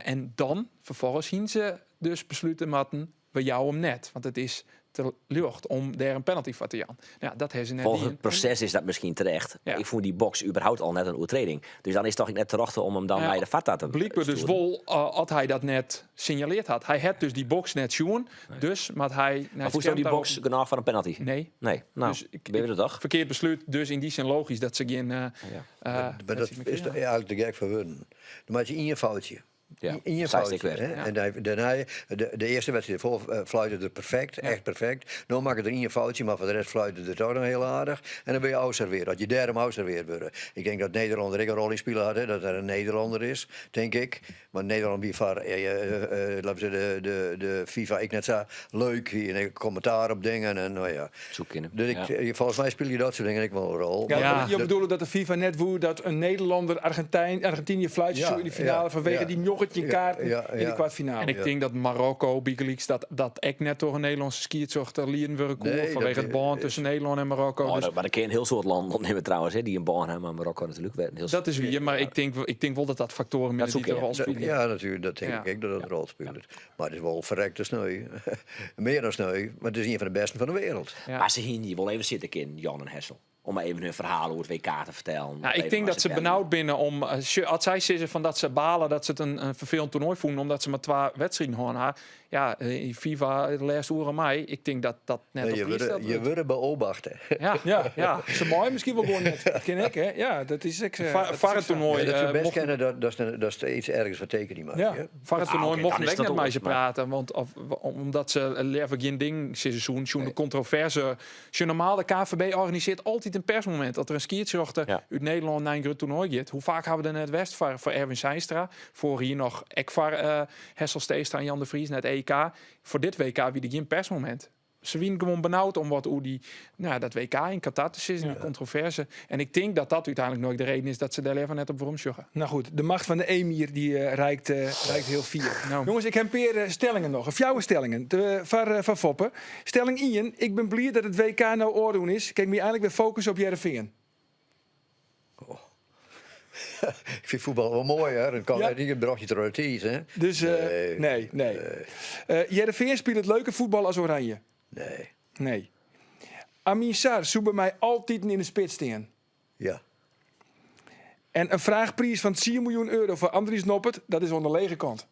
S3: En dan, vervolgens, zien ze dus besluiten matten, we jou hem net. Want het is te lucht om daar een penalty voor te jan. Ja, dat hebben ze net
S4: Volgens
S3: niet
S4: het proces is dat misschien terecht.
S3: Ja.
S4: Ik vond die box überhaupt al net een overtreding. Dus dan is het toch net te wachten om hem dan bij de VATA te
S3: Blijkbaar dus
S4: sturen.
S3: wel had hij dat net signaleerd had. Hij had dus die box net zien. Dus maar hij naar
S4: Maar
S3: het
S4: hoe zou
S3: scherm
S4: die box
S3: daarop-
S4: genoeg van een penalty?
S3: Nee.
S4: Nee, nou,
S3: Dus
S4: ben je er toch?
S3: Verkeerd besluit. Dus in die zin logisch dat ze geen.
S2: Maar dat is eigenlijk te gek voor hun. Dan maak je in je foutje.
S4: Ja,
S2: In je
S4: zij
S2: foutje.
S4: stikt weer.
S2: Hè?
S3: Ja.
S2: En daarna, de eerste wedstrijd voor fluiten het perfect, echt perfect. Dan maak je er in je foutje, maar voor de rest fluiten het ook nog heel aardig. En dan ben je uitserveerd, dat je derde uitserveerd worden. Ik denk dat Nederland er ook een rol in spelen had, hè, dat er een Nederlander is, denk ik. Maar Nederland wie van, laten we zeggen, de FIFA, ik net zo leuk, hier een commentaar op dingen en nou ja.
S4: Zoek in
S2: Dus volgens mij speel je dat soort dingen ook wel een rol.
S1: Ja,
S3: Ja.
S1: je bedoelt dat de FIFA net woe dat een Nederlander Argentinië fluitje zo in de finale vanwege die joggetje kaarten in de kwartfinale.
S3: En ik denk dat Marokko, Bigeliks, dat ik net door een Nederlandse skiertzochter lien worden koer
S2: Nee,
S3: vanwege
S2: dat
S3: het band
S2: is-
S3: tussen Nederland en Marokko.
S4: Oh,
S3: Dus
S4: maar dan kun je een heel soort landen opnemen trouwens, hè, die een baan hebben, maar Marokko natuurlijk. Heel
S3: dat is wie, maar ik denk wel dat dat factoren
S4: Dat
S3: minder
S4: zoek
S3: die
S4: je,
S3: een rol spelen.
S2: Ja, natuurlijk, dat denk
S3: Ja.
S2: ik ook dat dat een rol speelt. Maar het is wel verrekte sneu. Meer dan sneu, maar het is een van de besten van de wereld.
S3: Ja.
S4: Maar ze hier wel even zitten in Jan en Hessel. Om even hun verhalen over het WK te vertellen.
S3: Ja, ik denk dat ze benauwd binnen om. Als zij zeggen van dat ze balen dat ze het een vervelend toernooi voelen omdat ze maar 2 wedstrijden gaan. Ja, in FIFA de laatste uur aan mij. Ik denk dat dat net op
S2: Je wordt beobachten.
S3: Ja.
S1: Ze mooi misschien wel gewoon net. Dat ken ik, hè? Ja, dat is ik.
S3: VAR het toernooi.
S2: Ja, dat we best
S3: mochten-
S2: kennen, dat is iets ergens wat teken die maakt.
S1: Ja.
S2: Ja.
S3: VAR het toernooi
S4: oké,
S3: mochten
S4: dan is
S3: ik
S4: dat
S3: net met
S4: anders,
S3: ze
S4: maar-
S3: praten, want omdat ze leven geen ding seizoen, zo'n controverse. Je normale KVB organiseert altijd een persmoment dat er een skiertjochter uit Nederland naar een groot toernooi gaat. Hoe vaak hebben we er net West voor Erwin Zijnstra, voor hier nog Ekvar, Hessel Steestra en Jan de Vries net EK. Voor dit WK wie er geen persmoment. Ze winnen gewoon benauwd om wat hoe die, dat WK in Qatar te zitten, die controverse. En ik denk dat dat uiteindelijk nooit de reden is dat ze daar even net op waarom joggen.
S1: Nou goed, de macht van de emir die reikt heel vier. Jongens, ik heb een paar stellingen nog. Of jouw stellingen. Van Foppen. Stelling 1. Ik ben blij dat het WK nou oordoen is. Kijk me eigenlijk weer focussen op Heerenveen.
S2: Ik vind voetbal wel mooi, hè. Dan kan
S1: Ja.
S2: niet een broodje troties, hè.
S1: Dus nee. Heerenveen speelt het leuke voetbal als Oranje.
S2: Nee,
S1: Nee. Amin Sarr zou bij mij altijd in de spits staan.
S2: ja.
S1: En een vraagprijs van 10 miljoen euro voor Andries Noppert, dat is aan de lege kant.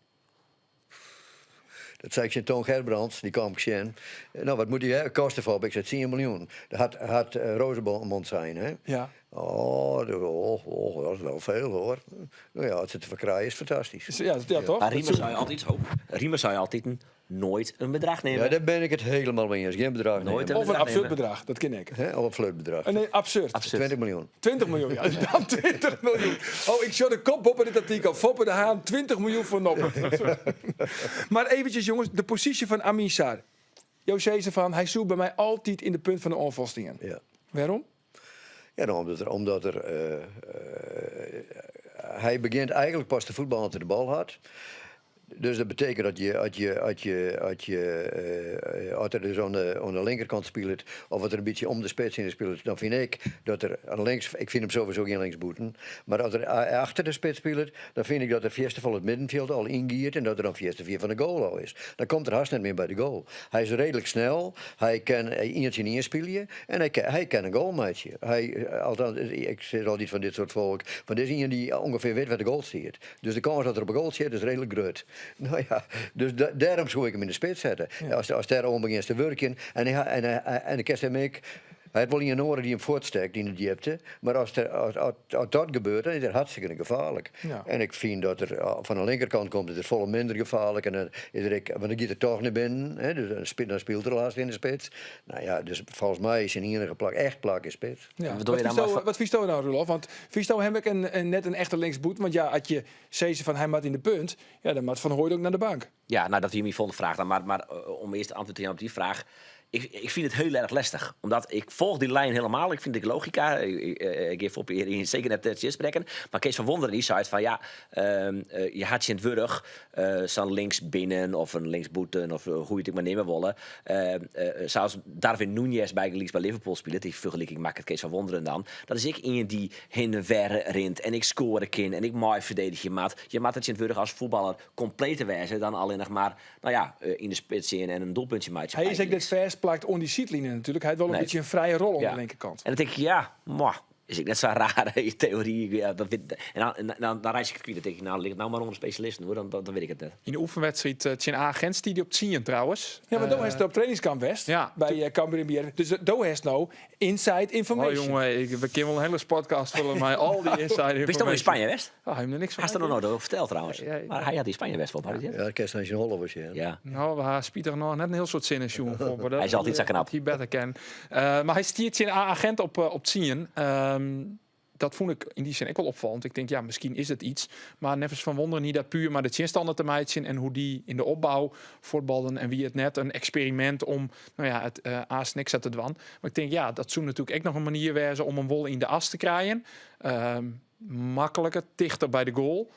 S2: Dat zei ik in Toon Gerbrands, die kwam ik zien. Nou, wat moet hij kosten voor? Ik zei 10 miljoen. Dat had Rozenmond zijn, hè.
S1: Ja.
S2: Dat is wel veel, hoor. Nou ja, het zit te verkrijgen is fantastisch.
S1: Ja, toch?
S4: Maar Riemer zou je altijd Riemer zou je altijd nooit een bedrag nemen.
S2: Ja, daar ben ik het helemaal mee eens. Geen bedrag
S4: Nooit
S2: nemen.
S1: Of een absurd
S4: nemen.
S1: bedrag, dat ken ik.
S2: Hè? Of een fleutbedrag.
S1: Nee, absurd.
S2: 20 miljoen.
S1: 20 miljoen, ja. Dan 20 miljoen. Oh, ik zou de kop op in dit artikel. Foppe de Haan, 20 miljoen voor Noppert. Maar eventjes, jongens, de positie van Amin Sarr. Jo zei ze van, hij zoekt bij mij altijd in de punt van de onvastingen.
S2: Ja.
S1: Waarom?
S2: Ja, nou, omdat hij begint eigenlijk pas te voetballen als hij de bal had. Dus dat betekent dat als er dus aan de linkerkant speelt, of wat er een beetje om de spits in speelt, dan vind ik dat er aan links, ik vind hem sowieso geen linksboeten, maar als er achter de spits speelt, dan vind ik dat er eerst van het middenveld al ingiert en dat er dan eerst van de goal al is. Dan komt er haast niet meer bij de goal. Hij is redelijk snel, hij kan eentje niet inspelen en hij kan een goalmaatje. Althans, ik zeg altijd van dit soort volk, van dit is iemand die ongeveer weet waar de goal staat. Dus de kans dat er op een goal zit is redelijk groot. Nou ja, dus daarom zou ik hem in de spits zetten. Ja. Als daar om begint te werken en ik hem ik. Hij heeft wel een oren die hem voortsteekt in de diepte. Maar als dat gebeurt, dan is het hartstikke gevaarlijk.
S1: Ja.
S2: En ik vind dat er van de linkerkant komt het volle minder gevaarlijk. En dan is er, want dan gaat er toch naar binnen. Hè, dus dan speelt er laatst in de spits. Nou ja, dus volgens mij is een enige plak echt plak in spits.
S1: Ja.
S4: Wat doe je dan maar van-
S1: Wat vies nou, Roelof? Want vies heb ik net een echte linksboet. Want ja, als je zei ze van hij maat in de punt, ja, dan maat Van Hooyd ook naar de bank.
S4: Ja, nou dat is mijn volgende vraag dan. Maar om eerst te antwoord te geven op die vraag. Ik vind het heel erg lastig. Omdat ik volg die lijn helemaal. Ik vind de logica. Ik geef op hier zeker net te spreken. Maar Kees van Wonderen die zei het van ja, je had je in het wurg zo'n links binnen of een linksboeten of hoe je het ook maar nemen willen. Zoals Darwin Núñez bij Liverpool speelt, die vergelijking maakt het Kees van Wonderen dan. Dat is ik in die heen en ver rint en ik score kin en ik mooi verdedig je maat. Je maat het je in het wurg als voetballer compleet te wijzen dan alleen nog maar in de spits in en een doelpuntje maatje.
S1: Hij is ook dit vers plakt on die seatline natuurlijk. Hij heeft wel een
S4: Nee.
S1: beetje een vrije rol aan
S4: Ja.
S1: de linkerkant.
S4: En dan denk ik, ja, is ik net zo raar in theorie. Ja, dan reis ik het kwijt. Dan denk ik, nou, ligt het nou maar onder specialisten hoor, dan weet ik het net.
S3: In de oefenwedstrijd Tjen Agents die op 10 trouwens.
S1: Ja, maar Doe heeft op trainingskamp West.
S3: ja.
S1: Bij Cambuur en Bier. Dus Doe heeft nou inside
S3: Oh
S1: information.
S3: jongen, we kunnen wel een hele podcast vullen mij al die inside information.
S4: Wist je nog in Spanje West?
S3: Oh, hij heeft er niks van.
S4: Hij is er nog nooit over verteld trouwens.
S3: Ja.
S4: Maar hij had die Spanje West wel.
S2: Ja, dat kan je Holland was je.
S4: Ja.
S3: Nou, we hebben Pieter nog net een heel soort zinnen voor.
S4: Hij is altijd zo knap.
S3: Hij beter ken. Maar hij stiert zijn agent op 10. Dat vond ik in die zin ook wel opvallend. Ik denk, ja, misschien is het iets. Maar nevens van Wonderen niet dat puur, maar de chinstanden te meidje en hoe die in de opbouw voetbalden en wie het net een experiment om het aas niks te doen. Maar ik denk, ja, dat zou natuurlijk ook nog een manier wezen om een wol in de as te krijgen. Makkelijker, dichter bij de goal.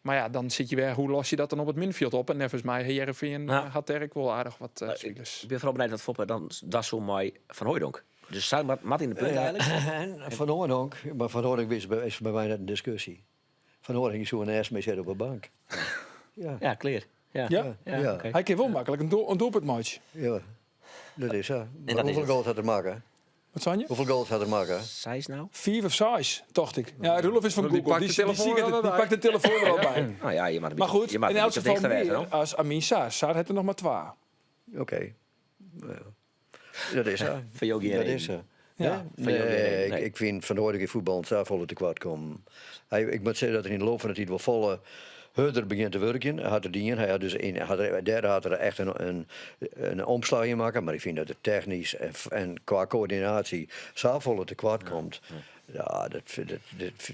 S3: Maar ja, dan zit je weer, hoe los je dat dan op het middenveld op? En nevens mij, Heerenveen had er ook wel aardig wat spelers.
S4: Ik ben vooral benieuwd dat Foppe dan dat zo mooi van Hooijdonk. Dus zou Mat in de punt eigenlijk?
S2: En Van Hooydonk, maar Van Hooydonk is bij mij net een discussie. Van Hooydonk is zo een eerst mee zitten op een bank. Ja,
S4: Ja, clear. Ja.
S1: Ja?
S2: Ja.
S4: oké.
S1: Hij kan wel makkelijk een doelpuntmatch.
S2: ja. Dat is zo. Maar
S4: dat is
S2: hoeveel
S4: het.
S2: goals had er maken?
S1: Wat zei je?
S2: Hoeveel goals had er maken?
S4: Zij is nou?
S1: 4 of 6, dacht ik. Ja, Roelof is van
S3: Die
S1: Google.
S3: pakt
S1: Die,
S3: de
S1: die,
S3: telefoon
S1: die,
S3: er wel
S1: die
S3: bij.
S1: pakt de telefoon er al bij.
S4: Nou ja, je maakt
S1: Maar goed,
S4: je maakt
S1: in elk
S4: een
S1: geval
S4: beetje dichter
S1: meer
S4: weg, hoor.
S1: als Amin Sarr. Sarr heeft er nog maar 2.
S2: Oké. Ja. Dat is zo.
S4: Van Yogi en
S2: Dat
S4: Reen.
S2: is zo.
S1: Ja.
S2: Nee,
S4: Nee.
S2: ik vind Van Hooydonk in voetbal daar volle te kwart komen. Ik moet zeggen dat er in de loop van het tijd wel volle harder begint te werken. Hij had er die in. Hij had dus derde had er echt een omslag in maken. Maar ik vind dat het technisch en qua coördinatie zo volle te kwart komt. Ja, dat vind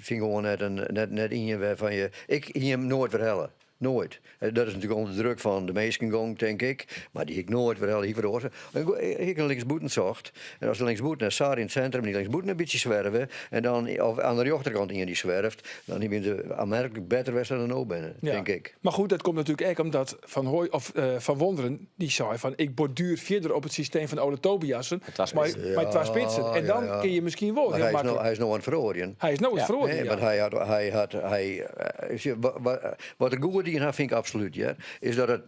S2: ik gewoon net in je waarvan je. Ik hier hem nooit verhellen. Nooit. Dat is natuurlijk onder druk van de meesten gong, denk ik. Maar die ik nooit wel hier voor ik een linksboeten zocht. En als de linksboeten naar Sar in het centrum, die linksboeten een beetje zwerven. En dan of aan de rechterkant in die zwerft. Dan hebben ze aanmerkelijk beter wedstrijd dan ook binnen, denk ik.
S1: Maar goed, dat komt natuurlijk ook omdat Van Wonderen die zei van ik borduur verder op het systeem van Ole Tobiassen. Maar het was spitsen. En dan kun je misschien wel heel makkelijk.
S2: Hij is nog aan het verrooien.
S1: Hij is nooit verloren.
S2: Nee, want wat er goed in vind ik absoluut, ja, is dat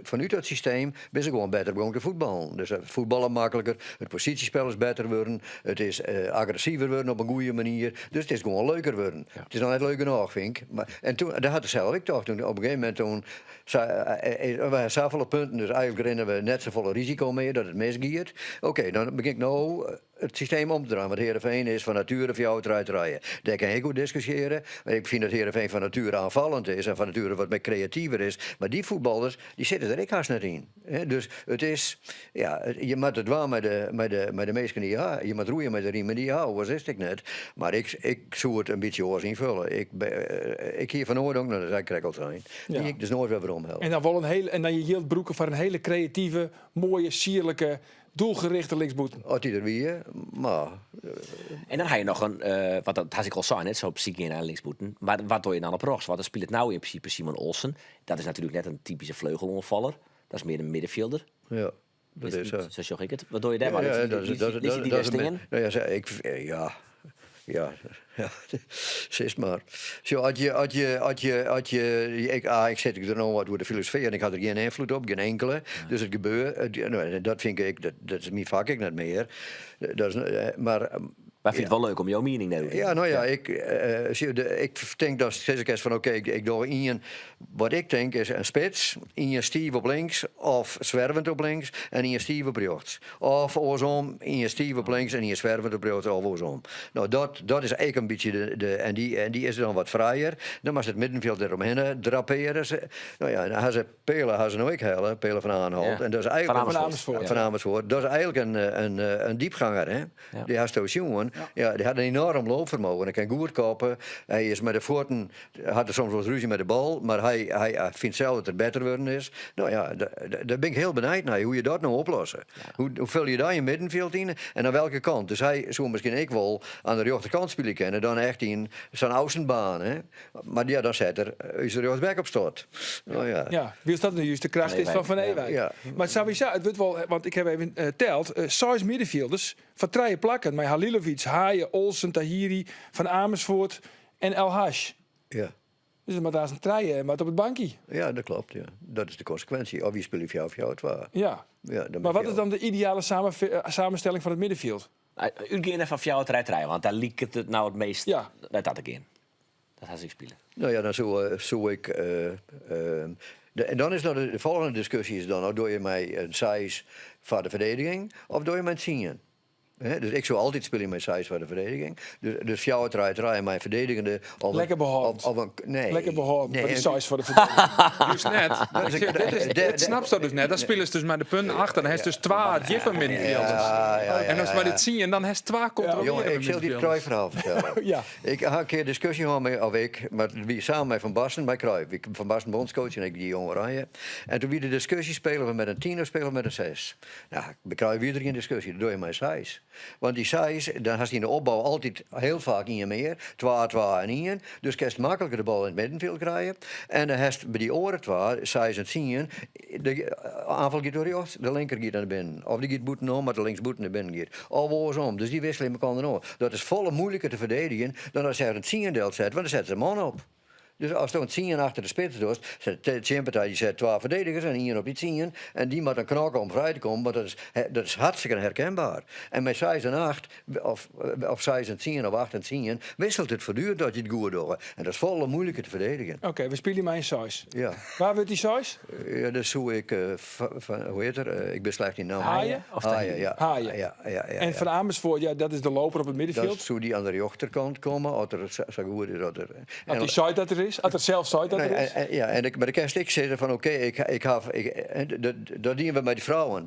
S2: vanuit het systeem is er gewoon beter begonnen te voetballen. Dus het voetballen makkelijker, het positiespel is beter worden, het is agressiever worden op een goede manier. Dus het is gewoon leuker worden. Ja. Het is nog net leuker nog, vind ik. Maar, en toen, dat had ik zelf ik toch. Toen, op een gegeven moment toen we hadden zoveel punten, dus eigenlijk rennen we net zoveel risico mee dat het misgeeft. Oké, dan begin ik nou het systeem om te draaien. Want Heerenveen is van nature voor jou het rijden. Daar kan ik goed discussiëren. Ik vind dat Heerenveen van nature aanvallend is en van nature wat meer creatiever is. Maar die voetballers, die zitten er ik haast net in. Dus het is, ja, je moet het wel met de meesten die je moet roeien met de riemen die je houdt, was is ik net. Maar ik zou het een beetje oors invullen. Ik hier van ooit ook naar de zijkrekkel zijn. Die ik dus nooit weer waarom help.
S1: En dan wel en dan je hield broeken voor een hele creatieve, mooie, sierlijke, doelgerichte linksboeten.
S2: Had hij er weer, maar...
S4: En dan ga je nog een, wat dat had ik al zei, net zo psyche aan linksboeten. Maar wat doe je dan op rechts? Want dan speelt het nou in principe Simon Olsen. Dat is natuurlijk net een typische vleugelonvaller. Dat is meer een middenvelder.
S2: Ja, dat is zo.
S4: Zo zeg ik het. Wat doe je daar? Maar
S2: Ja, zeg maar. Zo, ik zet er nou wat door de filosofie en ik had er geen invloed op, geen enkele. Ja. Dus het gebeurt, dat vind ik, dat is mijn vak ik net meer. Dat is, maar
S4: vind je het wel leuk om jouw mening te doen?
S2: Ja, nou ja, ik denk dat het van oké, ik doe in wat ik denk is een spits, in je Steve op links of zwervend op links en in je Steve op rechts. Of oorsom, in je Steve op links en in je zwervend op rechts of oorsom. Nou, dat is eigenlijk een beetje en die is dan wat vrijer. Dan was het middenveld eromheen draperen. Nou ja, dan gaan ze nou ook hellen, Pelen van Aanholt. Ja. En dat is eigenlijk van Amersfoort. Dat is eigenlijk een diepganger, hè? Ja. Die had zo jongen. Ja, die had een enorm loopvermogen. Hij kan goed kopen. Hij is met de voeten, had er soms wat ruzie met de bal, maar hij vindt zelf dat het beter worden is. Nou ja, daar ben ik heel benieuwd naar hoe je dat nou oplossen. Ja. Hoe vul je daar je middenveld in en aan welke kant? Dus hij zou misschien ik wel aan de rechterkant spelen kennen, dan echt in zijn außenbaan. Hè? Maar ja, dan zet er de rechtsback op staat. Nou ja.
S1: Ja, wie is dat nu juist? De kracht is van Ewijk. Ja. Maar sowieso, het wordt wel, want ik heb even teld, 6 middenvelders van 3 plakken. Met Halilovic, Haaien, Olsen, Tahiri, Van Amersfoort en El Hash.
S2: Ja.
S1: Dus maar daar is een treien, maar op het bankje.
S2: Ja, dat klopt. Ja. Dat is de consequentie. Of wie speelt voor jou het waar.
S1: Ja. Maar wat is dan de ideale samenstelling van het middenveld?
S4: U gaat even van jou het rijden, want daar liep het nou het meest uit dat ik in. Dat gaat zich spelen.
S2: Nou ja, dan zou ik... en dan is de volgende discussie is dan, nou, doe je mij een size voor de verdediging of doe je mij het zien? Dus ik zou altijd spelen met size voor de verdediging. Dus jou rijden mijn verdedigende...
S1: Lekker behouden.
S2: Nee.
S1: Lekker behouden, nee, die size voor de verdediging.
S3: Dus net. Dit snap je dus net. Dan spelen ze dus met de punten achter. Dan heeft dus 2 diepe middenvelders. En als we dit zien, en dan heeft 2 controleren.
S2: Jongen, ik zal die Cruijff-verhaal vertellen. Ik had een keer discussie gehad met wie samen met Van Basten bij Cruijff. Van Basten bondscoach en ik die jonge Oranje. En toen wie de discussie spelen we met een 10 of spelen we met een 6. Nou, bij Cruijff weer geen discussie. Dan doe je mijn size. Want die size, dan had je in de opbouw altijd heel vaak in je meer. 2 en 1. Dus kun je makkelijker de bal in het middenveld krijgen. En dan heeft bij die oren 2, size en 10. De aanval gaat door rechts, de linker gaat naar binnen. Of die gaat boeten om, maar de linksboeten naar binnen gaat. Of andersom. Dus die wisselen elkaar dan ook. Dat is volle moeilijker te verdedigen dan als je er een 10 deel zet, want dan zet ze een man op. Dus als je een 10 achter de spits doet, zet de tegenpartij die zet 2 verdedigers en 1 op die 10. En die moet dan knokken om vrij te komen, want dat is hartstikke herkenbaar. En met 6 en 8, of 6 en 10 of 8 en 10, wisselt het voortdurend dat je het goed doet. En dat is volle moeilijker te verdedigen.
S1: Oké, we spelen maar in size.
S2: Ja.
S1: Waar wordt die size?
S2: Ja, dat zou ik, hoe heet er? Ik ben slecht in naam.
S1: Haaien?
S2: Haaien, ja.
S1: Haaien.
S2: Ja.
S1: En Van Amersfoort, ja, dat is de loper op het middenveld.
S2: Dat zou die aan de rechterkant komen, als er zo goed is.
S1: Als die site dat er is. Als het zelf zei dat
S2: Nee,
S1: er is.
S2: en maar de kerst ik zeggen van oké, dat dienen we met die vrouwen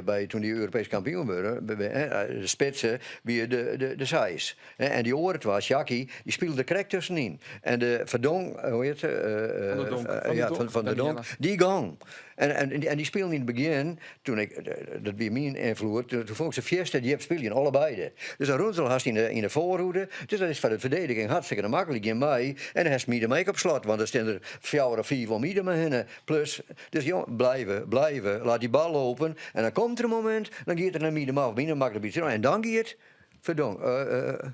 S2: bij toen die Europees kampioen werden. De spitsen wie de saais. En die oren was Jackie, die speelde er correct tussenin. En de Verdonk, hoe heet ze? Van de Donk, die gang. En die speelden in het begin, toen ik, dat bij mijn invloed, toen vond ik ze fiesta, die spelen allebei. Dus dan Roensel had in de voorhoede, dus dat is voor de verdediging hartstikke makkelijk in mij. En dan heeft me ermee op slot, want er staan er 4 of 5 om ieder heen. Plus, dus jong, blijven, laat die bal lopen. En dan komt er een moment, dan gaat er naar midden af, midden makkelijk iets. En dan gaat Verdonk.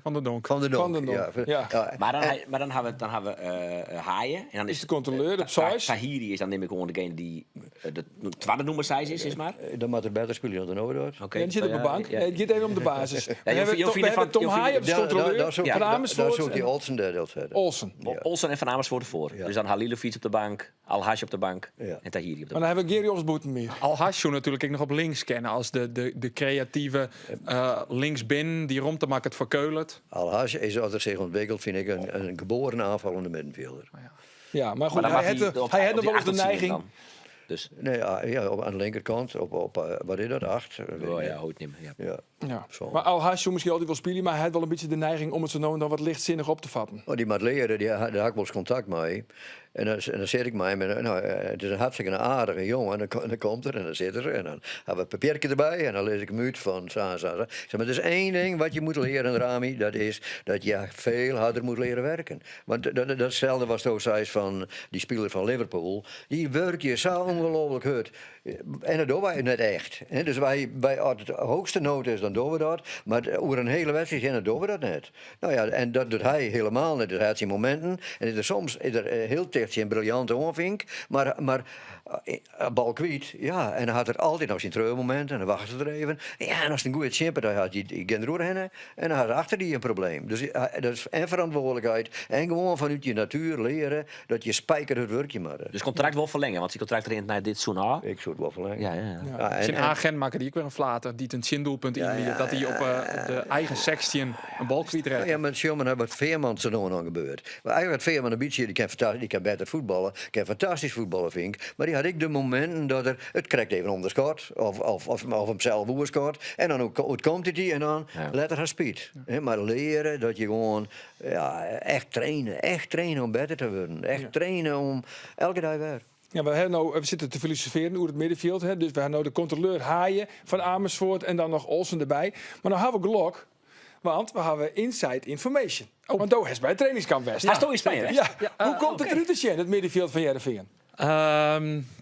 S3: Van de Donk.
S2: Van de Donk.
S1: Van de Donk, ja.
S4: Maar dan hebben we Haaien. En dan
S1: Is de controleur op size?
S4: Tahiri is dan neem ik gewoon degene die de tweede nummer size is maar.
S2: Dan moet er beter spelen dan nodig.
S4: Oké.
S1: Ja, die zit op de bank.
S4: Ja.
S1: Het gaat even om de basis. We
S4: je
S1: hebben Tom Haaien op de controleur.
S2: Daar
S1: Van Amersfoort.
S2: zoekt die Olsen deel verder.
S1: Olsen.
S4: Olsen en Van Amersfoort ervoor.
S2: Ja.
S4: Dus dan Halilovic op de bank, Al-Hash op de bank
S2: Ja.
S4: en Tahiri op de
S1: Maar
S4: bank.
S1: dan hebben we Gary Osboeten meer.
S3: Al-Hasho natuurlijk ik nog op links kennen als de creatieve linksbin die rond te maken het voor Keulert.
S2: Al-Haj is als er zich ontwikkelt, vind ik een geboren aanvallende middenvelder.
S1: Ja, maar goed,
S4: Maar dan
S1: hij
S4: mag
S1: had nog
S4: die
S1: wel eens de
S4: 8 zien
S1: neiging.
S4: dan. Dus,
S2: Nee, ja, aan de linkerkant, op wat is dat, 8?
S4: oh ja, ooit niet meer. Ja.
S2: Ja.
S1: Ja.
S2: Zo.
S1: Maar Al-Hasho misschien altijd wel spelen, maar hij had wel een beetje de neiging om het zo nou dan wat lichtzinnig op te vatten.
S2: Oh, die moet leren, daar had ik wel eens contact mee. En dan zit ik mij met, het is een hartstikke aardige jongen. En dan komt er en dan zit er. En dan hebben we een papiertje erbij. En dan lees ik hem uit van Ik zeg, maar er is één ding wat je moet leren, Rami. Dat is dat je veel harder moet leren werken. Want datzelfde was ook zei van die speler van Liverpool. Die werk je zo ongelooflijk hard. En dat doen wij net echt. Dus wij als het hoogste nood is, dan doen we dat. Maar over een hele wedstrijd, dan doen we dat net. Nou ja, en dat doet hij helemaal niet. Dus hij had zijn momenten. En soms is er heel dicht zijn briljante onvink. Maar bal kwijt, ja. En hij had er altijd nog zijn treurmomenten. En dan wachtte er even. Ja, en als het een goede chimper, dan had hij geen roer hennen. En dan had hij achter die een probleem. Dus dat is en verantwoordelijkheid. En gewoon vanuit je natuur leren dat je spijker het werkje maakt.
S4: Dus contract wel verlengen, want die contract erin naar dit seizoen al.
S2: Ik zou het wel verlengen.
S4: Ja.
S2: Ja,
S3: Als je een agent maken die ik weer een flater, die een chindoelpunt inwiet, dat hij op de eigen 16 een bal kwijt redt.
S2: Ja, maar Sjoeman heeft wat Veerman zo nog aan gebeurd. Maar eigenlijk had Veerman een beetje, die kan beter voetballen, kan fantastisch voetballen, vind ik. Maar die had ik de momenten dat het krijgt even onderschot, of hemzelf oerschot. En dan hoe komt het die en dan let er haar speed. Maar leren dat je gewoon echt trainen om beter te worden. Echt trainen om elke dag weer.
S1: Ja, we zitten te filosoferen over het middenveld. Hè? Dus we hebben nou de controleur Haaien van Amersfoort en dan nog Olsen erbij. Maar dan hebben we Glok, want we hebben inside information. Want Doe is bij het trainingskamp West.
S4: Hij is toch in Spanje, hè?
S1: Ja. Hoe komt het eruit te zien, het middenveld van Heerenveen?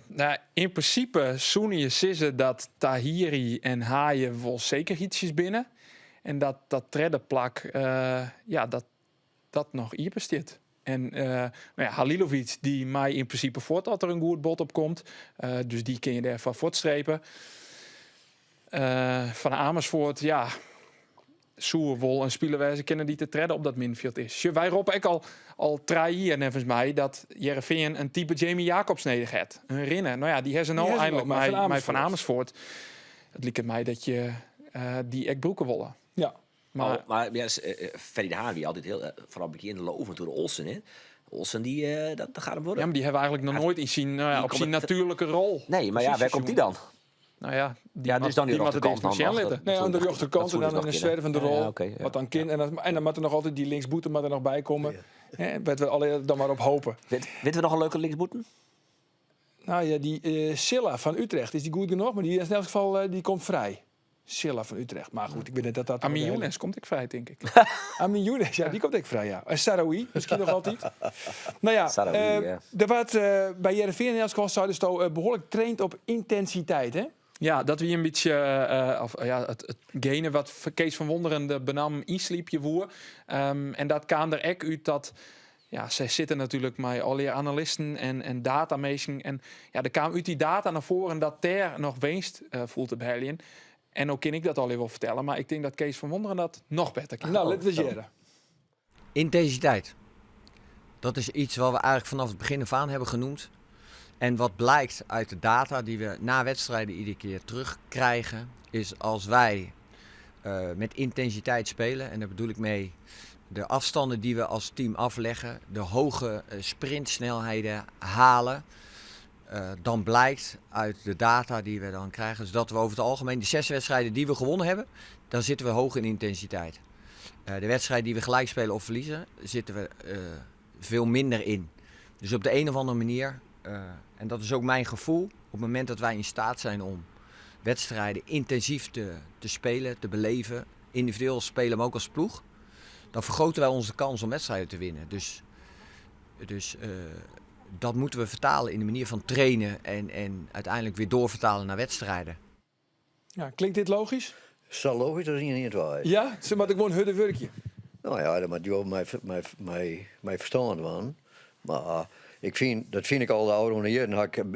S3: Nou, in principe zoenen je sissen dat Tahiri en Haaien wel zeker ietsjes binnen. En dat treddenplak, dat nog hier bestaat. En Halilovic, die mij in principe voort dat er een goed bot op komt. Dus die kun je er van voortstrepen. Van Amersfoort, ja... Soerwol en spielerwijze kennen die te treden op dat middenveld is. Wij roepen ook al 3 jaar nevens mij dat Heerenveen een type Jamie Jacobs nodig heeft. Een renner. Nou ja, die hebben ze nou eindelijk mij van Amersfoort. Het lijkt mij dat je die ek broeken willen.
S1: Ja.
S4: Maar Ferry de Haan, die altijd heel vooral bekend loven door de Olsen, hè? Olsen, dat gaat hem worden.
S3: Ja, maar die hebben eigenlijk nog nooit in zijn, op zijn natuurlijke rol.
S4: Nee, maar ja, waar komt die dan?
S3: Nou ja,
S4: dus dan die rechterkant dan nog.
S1: Nee, aan de rechterkant en dan een zwervende rol.
S4: Ja.
S1: Wat dan kind. En dan moet er nog altijd die linksboete er nog bij komen. Waar we alle dan maar op hopen.
S4: Weten we nog een leuke linksboeten?
S1: Nou ja, die Silla van Utrecht, is die goed genoeg? Maar die is in elk geval die komt vrij. Silla van Utrecht. Maar goed, ik weet niet dat...
S3: Amin Younes komt ik vrij, denk ik.
S1: Amin Younes, ja, die komt ik vrij, ja. En Sarawi, misschien nog altijd. Nou ja,
S4: Sarawi,
S1: er wordt bij Heerenveen in elk geval zouden ze behoorlijk traint op intensiteit, hè?
S3: Ja, dat we een beetje het gene wat Kees van Wonderen de benam insliepje woer. En dat kwam er ook uit dat... Ja, ze zitten natuurlijk met allerlei analisten en datamation. En ja, er kwam uit die data naar voren dat daar nog winst voelt te behelien. En ook kan ik dat al even wel vertellen. Maar ik denk dat Kees van Wonderen dat nog beter kan.
S1: Nou, laten we zeggen.
S6: Intensiteit. Dat is iets wat we eigenlijk vanaf het begin af aan hebben genoemd. En wat blijkt uit de data die we na wedstrijden iedere keer terugkrijgen, is als wij met intensiteit spelen, en daar bedoel ik mee de afstanden die we als team afleggen, de hoge sprintsnelheden halen, dan blijkt uit de data die we dan krijgen, dus dat we over het algemeen de 6 wedstrijden die we gewonnen hebben, dan zitten we hoog in intensiteit. De wedstrijden die we gelijk spelen of verliezen, zitten we veel minder in. Dus op de een of andere manier, en dat is ook mijn gevoel, op het moment dat wij in staat zijn om wedstrijden intensief te spelen, te beleven, individueel spelen, maar ook als ploeg, dan vergroten wij onze kans om wedstrijden te winnen. Dus dat moeten we vertalen in de manier van trainen en uiteindelijk weer doorvertalen naar wedstrijden.
S1: Ja, klinkt dit logisch?
S2: Zo logisch, dat is niet waar.
S1: Ja, ze maar ik gewoon hudde werkje.
S2: Nou ja, dat moet je wel mij verstaan van. Maar dat vind ik al de oude jaren, had ik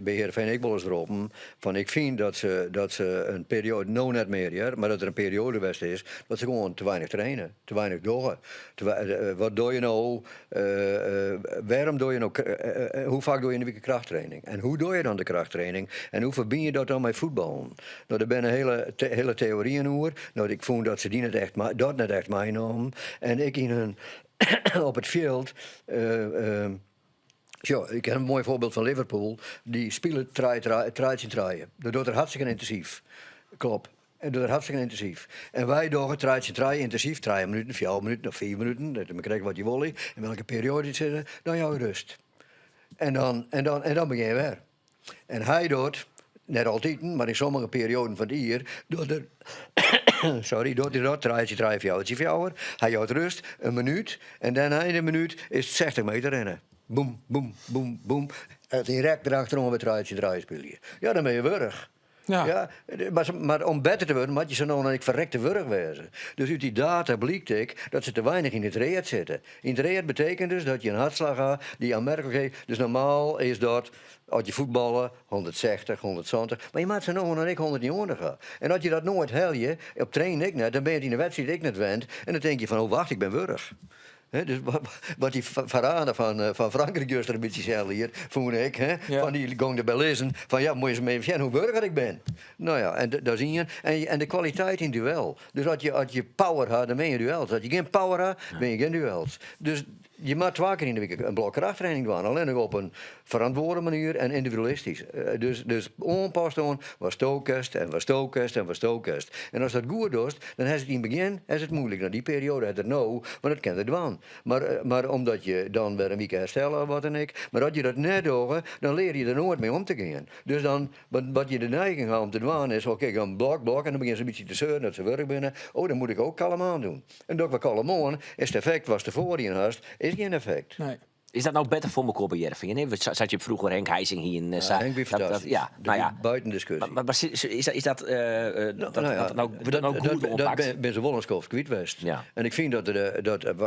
S2: bij Heerenveen ik wel eens geroepen, van ik vind dat ze een periode, nou net meer, ja, maar dat er een periode geweest is, dat ze gewoon te weinig trainen, te weinig doen. Wat doe je nou, waarom doe je nou, hoe vaak doe je in de week krachttraining? En hoe doe je dan de krachttraining? En hoe verbind je dat dan met voetbal? Nou, er zijn hele theorieën over. Nou, ik vond dat ze die net echt meenamen. En ik in hun op het veld. Ik heb een mooi voorbeeld van Liverpool. Die spelen draaien. Dat doet er hartstikke intensief. Klopt. En dat is hartstikke intensief. En wij doen het draaien intensief. 3 minuten, 4 minuten of 4 minuten. Dat je krijgt wat je wil. In welke periode je zit, dan jouw rust. En dan begin je weer. En hij doet, net altijd, maar in sommige perioden van het jaar, doet hij dat, draait hij 4 uur. Hij houdt rust, 1 minuut. En daarna in 1 minuut is het 60 meter rennen. Boom, boom, boom, boom. En direct erachterom weer draaien spelen. Ja, dan ben je wurg. Ja. Maar om beter te worden, moet je zo nog een verrekte wurg wezen. Dus uit die data blijkt ik dat ze te weinig in het reet zitten. In het reet betekent dus dat je een hartslag hebt die aanmerkelijk is. Dus normaal is dat, als je voetballen, 160, 170. Maar je maakt ze nog een 190 gaan. En als je dat nooit hel je, op training ik net, dan ben je in de wedstrijd ik net wend. En dan denk je van, oh wacht, ik ben wurg. Dus wat die verraden van Frankrijk juist er een beetje zelf hier, vond ik. Ja. Van die gong erbij lezen. Van ja, moet je eens mee zien hoe burger ik ben. Nou ja, en daar zie je. En de kwaliteit in duel. Dus als je power had, dan ben je duels. Als je geen power had, ben je geen duels. Dus je moet 2 keer in de week een blok krachttraining doen. Alleen nog op een verantwoorde manier en individualistisch. Dus onpast aan wat stokest en wat stokest en wat stokest. En als dat goed doet, dan is het in het begin het moeilijk. Nou, die periode had het nou, maar dat kent het wel. Maar omdat je dan weer een week herstellen, wat en ik. Maar als je dat net doet, dan leer je er nooit mee om te gaan. Dus dan, wat je de neiging hebt om te doen is, oké, ik ga een blok, en dan begin ze een beetje te zeuren dat ze werk binnen. Oh, dan moet ik ook kalm aan doen. En dat we kalm aan, is het effect wat je voor je hast, is geen effect.
S1: Nee.
S4: Is dat nou beter voor elkaar bij Heerenveen? Nee, zat je vroeger Henk Heijsing hier in...
S2: Henk weer fantastisch. Buiten discussie.
S4: Maar is dat goed oppakt?
S2: Dat ben ze wel een schoof kwijt.
S4: Ja.
S2: En ik vind dat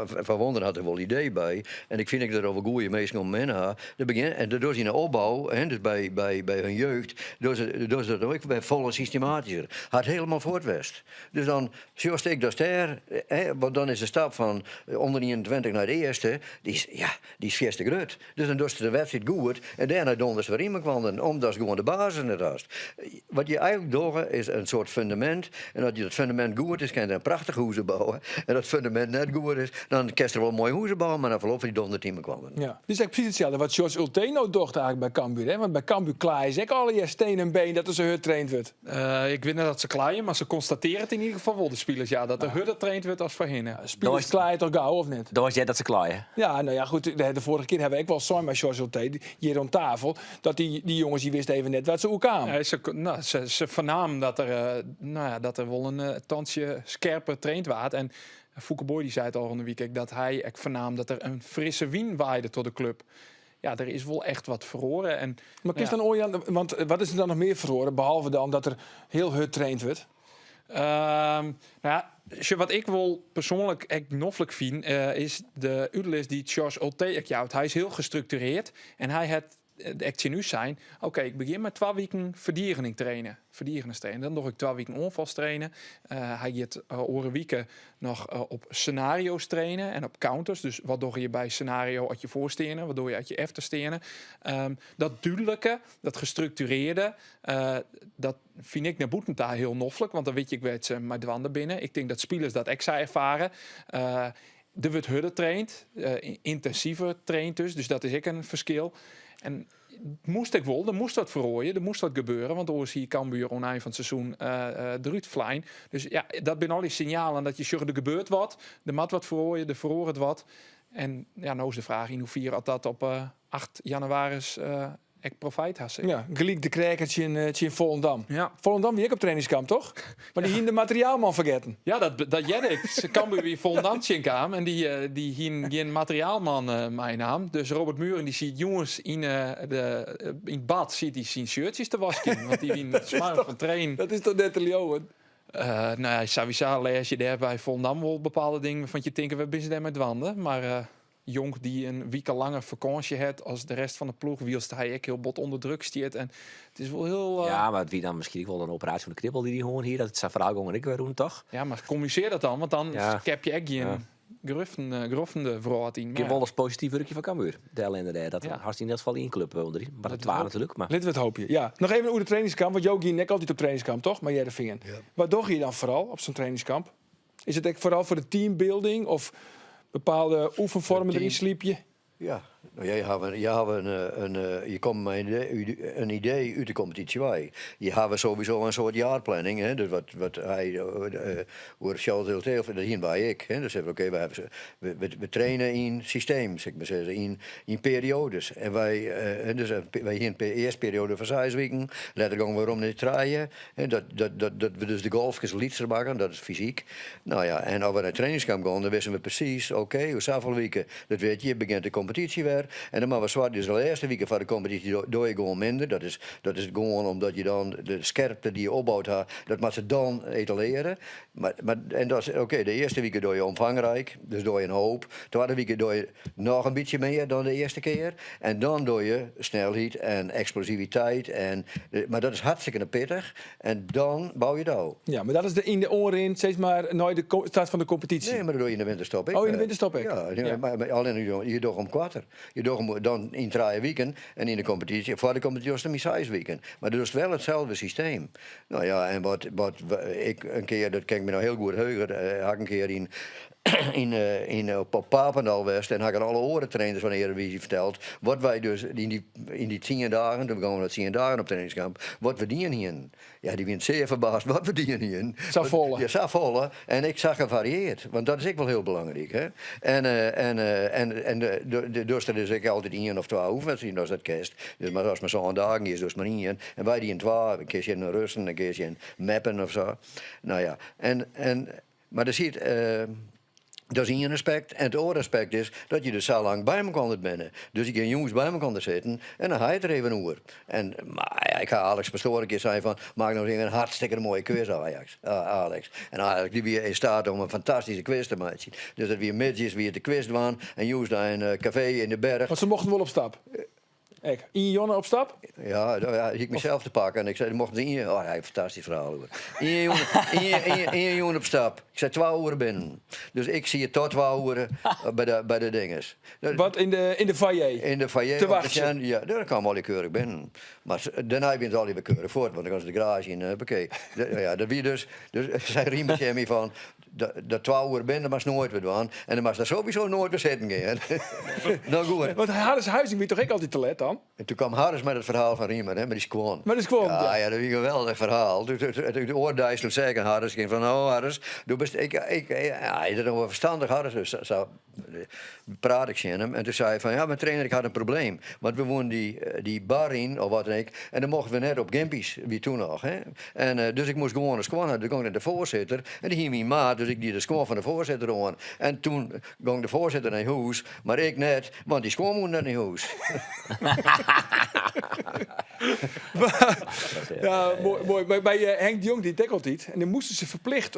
S2: Van Wonderen had er wel idee bij. En ik vind dat er over goede mensen om hen hebben. En dat doen ze in de opbouw, dus bij hun jeugd, doen ze dat ook bij volle systematischer. Had helemaal voortwest. Dus dan, zoals ik dat ster, want dan is de stap van onder 21 naar de eerste, die is vies te groot. Dus dan doet ze de wedstrijd goed en daarna doen ze weer iemand kwam, omdat ze gewoon de basis net had. Wat je eigenlijk doet is een soort fundament. En als je dat fundament goed is, kan je een prachtig huizen bouwen. En als het fundament net goed is, dan kan je er wel een mooi huizen bouwen, maar dan verloopt die donderteam kwamen.
S1: Ja. Dus eigenlijk precies hetzelfde wat George Ulteno dacht eigenlijk bij Cambuur. Hè? Want bij Cambuur klaar is ook alle steen en been dat er zo getraind wordt.
S3: Ik weet niet dat ze klaaien, maar ze constateren het in ieder geval wel, de spelers. Ja, dat er harder traind wordt als voorheen.
S1: Spelers klaar toch gauw, of niet?
S4: Dan was jij dat ze klaaien.
S1: Ja, nou ja, goed. De vorige keer hebben we ook wel zo'n bij George Ulteno hier rond tafel. Dat die jongens die wisten even net wat ze ook aan.
S3: Ja, ze vernamen dat er wel een tandje scherper traind waard. En Fouke Boy die zei het al in de week dat hij vernaam dat er een frisse wien waaide tot de club. Ja, er is wel echt wat verloren. En,
S1: maar is dan Orjan, want wat is er dan nog meer verloren? Behalve dan dat er heel hard traind wordt?
S3: Wat ik wel persoonlijk echt noffelijk vind, is de uitles die George Ulte jouwt. Hij is heel gestructureerd en hij heeft de actie nu zijn. Oké, ik begin met 2 weken verdediging trainen. Dan doe ik 2 weken onvast trainen. Hij gaat over weken nog op scenario's trainen en op counters. Dus wat doe je bij scenario uit je voorstenen? Wat doe je uit je efterstenen? Dat duidelijke, dat gestructureerde, dat vind ik naar Boetentaal heel noffelijk. Want dan weet je, ik weet ze met dwanden binnen. Ik denk dat spelers dat extra ervaren. Er wordt harder traint, intensiever traint dus dat is ook een verschil. En moest ik wel, er moest wat verrooien, er moest wat gebeuren, want anders zie je Cambuur oneind van het seizoen eruit vliegen. Dus ja, dat zijn al die signalen dat je zegt, er gebeurt wat, er moet wat verrooien, er verroort het wat. En ja, nou is de vraag in hoeverre dat op 8 januari ik profijt had.
S1: Ja, gelijk de krijgertje in Volendam.
S3: Ja.
S1: Volendam wie ik op trainingskamp, toch? Maar die hier de materiaalman vergeten.
S3: Ja, dat jij ik. Ze kan weer Volendam kwam en die geen materiaalman mijn naam. Dus Robert Muren die ziet jongens in het bad ziet hij zijn shirtjes te wassen, want die wien smaak van train.
S1: Dat is toch net de Leeuwen?
S3: Nou ja, sowieso lees je daar bij Volendam wel bepaalde dingen van je denken we zijn daar met wanden, maar Jonk die een wekenlange vakantie had als de rest van de ploeg, wielst hij ook heel bot onder druk stiert en het is wel heel.
S4: Ja, maar wie dan misschien wel een operatie van de knibbel die gewoon hier, dat het zijn verhaal en ik weer doen toch?
S3: Ja, maar communiceer dat dan, want dan heb je echt geen
S4: Ja.
S3: gruffende verhaal in.
S4: Ik heb wel als positief werkje van Cambuur. De ellende daar. Dat
S3: Ja.
S4: hartstikke in ieder geval in club onder. Maar het waren natuurlijk. Maar
S1: Lid wat hoop je. Ja. Nog even over de trainingskamp, want Jokie nek altijd op trainingskamp, toch? Maar jij de vingen.
S5: Ja.
S1: Wat doe je dan vooral op zo'n trainingskamp? Is het echt vooral voor de teambuilding of bepaalde oefenvormen erin sliep je?
S2: Ja, nou, je komt met een idee uit de competitie bij. Je hebt sowieso een soort jaarplanning. Hè? Dus wat hij over Charles heel veel, dat hier bij ik. Hè? Dus oké, we trainen in systeem, zeg maar zeggen, in periodes. En wij hier een eerste periode van 6 weken, later gaan we waarom niet draaien. Dat we dus de golfjes lichter maken, dat is fysiek. Nou ja, en als we naar het trainingskamp gaan, dan wisten we precies, oké, zoveel weken, dat weet je, begint de competitie weer. En dan maar we zwart, dus de eerste weken van de competitie doe je gewoon minder. Dat is gewoon omdat je dan de scherpte die je opbouwt, dat moet ze dan etaleren. En dat is oké, de eerste weken doe je omvangrijk, dus doe je een hoop. De tweede weken doe je nog een beetje meer dan de eerste keer. En dan doe je snelheid en explosiviteit. Maar dat is hartstikke pittig. En dan bouw je dat.
S1: Ja, maar dat is in de oren steeds maar nooit de start van de competitie.
S2: Nee, maar dat doe je in de winterstop.
S1: Oh, in de winterstop ook?
S2: Ja,
S1: Ja.
S2: maar alleen je doet om kwarter. Je doet hem dan in 3 weken en in de competitie. Voor de competitie was het maar 6 weken. Maar dat is wel hetzelfde systeem. Nou ja, en wat ik een keer, dat kan ik me nou heel goed heugen, had ik een keer op Papendal West en had ik aan alle orentrainers van de Eredivisie verteld wat wij dus in die 10 dagen, toen gaan we dat 10 dagen op trainingskamp, wat we dienen hier. Ja, die bent zeer verbaasd wat we dienen hier.
S1: Savolle.
S2: Ja, Savolle. En ik zag gevarieerd, want dat is ook wel heel belangrijk. Hè? Dus er is ik altijd 1 of 2 oefenwedstrijden als dat kerst. Dus maar als maar zo'n dagen is, dus maar 1. En wij die in 2, een keertje in rusten, een keertje in mappen of zo. Nou ja, maar er ziet. Dat is één aspect. En het andere aspect is dat je dus zo lang bij me kan binnen. Dus ik kan jongens bij me kan zitten en dan ga je er even over. Maar ja, ik ga Alex Pastoor een keer zeggen van, maak nou eens een hartstikke mooie quiz, Alex. En Alex die weer in staat om een fantastische quiz te maken. Dus dat weer middags weer de quiz doen en jongens daar in een café in de berg.
S1: Want ze mochten wel op stap. Ek, in Jonne op stap?
S2: Ja, ik mezelf te pakken en ik zei, dan mochten ze in je. Oh, ja, fantastisch verhaal hoor. Eén jongen op stap. Ik zei 2 uur binnen. Dus ik zie je tot 2 uur bij de dinges.
S1: Wat in de foyer?
S2: In de foyer.
S1: Te wachten.
S2: Ja, daar kan wel keurig binnen. Maar daarna ben je al weer keurig voort, want dan gaan ze de garage in. Ja, dat wie dus zei Riemen Jimmy van, dat 2 uur binnen maar nooit weer doen. En dan was daar sowieso nooit weer zitten gaan. Nou goed.
S1: Want Harris Huizing wie toch ook altijd te let dan?
S2: En toen kwam Harris met het verhaal van Riemen, hè, met die squan.
S1: Maar dat is gewoon.
S2: Ja, dat is een geweldig verhaal. De oordijs toen zei ik aan Harris, ging van, oh Harris, je bent nog wel verstandig Harris. Dus zo praat ik in hem. En toen zei hij van, ja, mijn trainer, ik had een probleem. Want we woonden die bar in, of wat dan ook. En dan mochten we net op Gimpies, wie toen nog. Hè. En dus ik moest gewoon een squan hebben. Toen ging naar de voorzitter. En die ging mijn maat, dus ik die de squan van de voorzitter aan. En toen ging de voorzitter naar huis, maar ik net, want die squan moet naar huis.
S1: Ja, mooi. Maar bij Henk de Jong die tackelt niet. En dan moesten ze verplicht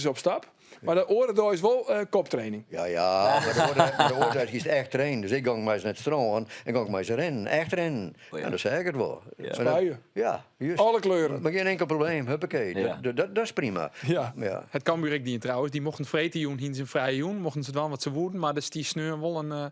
S1: op stap. stap. Maar de oren is wel koptraining.
S2: Ja, maar de oorzaak is echt trainen. Dus ik ging maar eens net stroom en ging maar eens rennen. Echt rennen.
S4: Oh ja.
S2: En dat zeg ik het wel.
S4: Ja.
S2: Maar dat-
S1: Spuien.
S2: Ja, juist.
S1: Alle kleuren.
S2: Maar geen enkel probleem, huppakee.
S4: Ja.
S2: Dat is prima.
S1: Ja.
S2: Ja.
S3: Het Cambuur die trouwens, die mochten vreten joen, hien zijn vrije joen, mochten ze dan wat ze woeden, maar dus die sneur wel een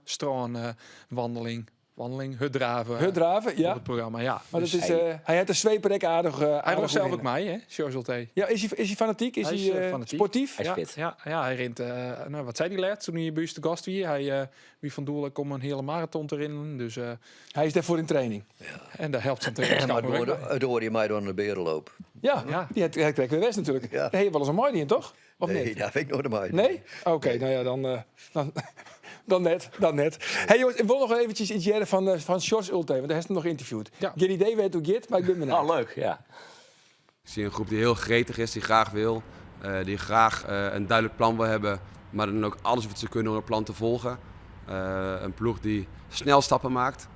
S3: wandeling, hutdraven.
S1: Hutdraven,
S3: Op
S1: ja.
S3: het programma, ja.
S1: Maar
S3: Dus
S1: dat is, hij heeft de zweeperek aardig.
S3: hij was zelf ook mij, hè, George Ulte.
S1: Ja, is hij fanatiek? Is hij,
S3: fanatiek.
S1: sportief?
S4: Hij is
S3: Ja,
S4: fit.
S3: ja, hij rent, nou, wat zei hij laatst toen hij bij ons te gast wie? Hij wie van doel om een hele marathon te rennen, dus
S1: Hij is daarvoor in training.
S3: en daar helpt zijn
S2: Maar
S3: trainingskamp ook bij.
S2: het hoorde je mij door de berenloop.
S1: Ja,
S3: Ja.
S1: die heeft krijgt weer West natuurlijk.
S2: Ja.
S1: Daar heb je wel eens een mooi in, toch? Of
S2: Nee,
S1: niet?
S2: dat vind ik nooit mij.
S1: Nee? Oké, nou ja, dan net. Hey jongens, ik wil nog eventjes iets jaren van George Ulte, want hij heeft hem nog geïnterviewd.
S3: Ja.
S1: Geen idee weet hoe het gaat, maar ik ben benieuwd.
S4: Oh, leuk, ja.
S7: Ik zie een groep die heel gretig is, die graag wil. Die graag een duidelijk plan wil hebben, maar dan ook alles wat ze kunnen om het plan te volgen. Een ploeg die snel stappen maakt,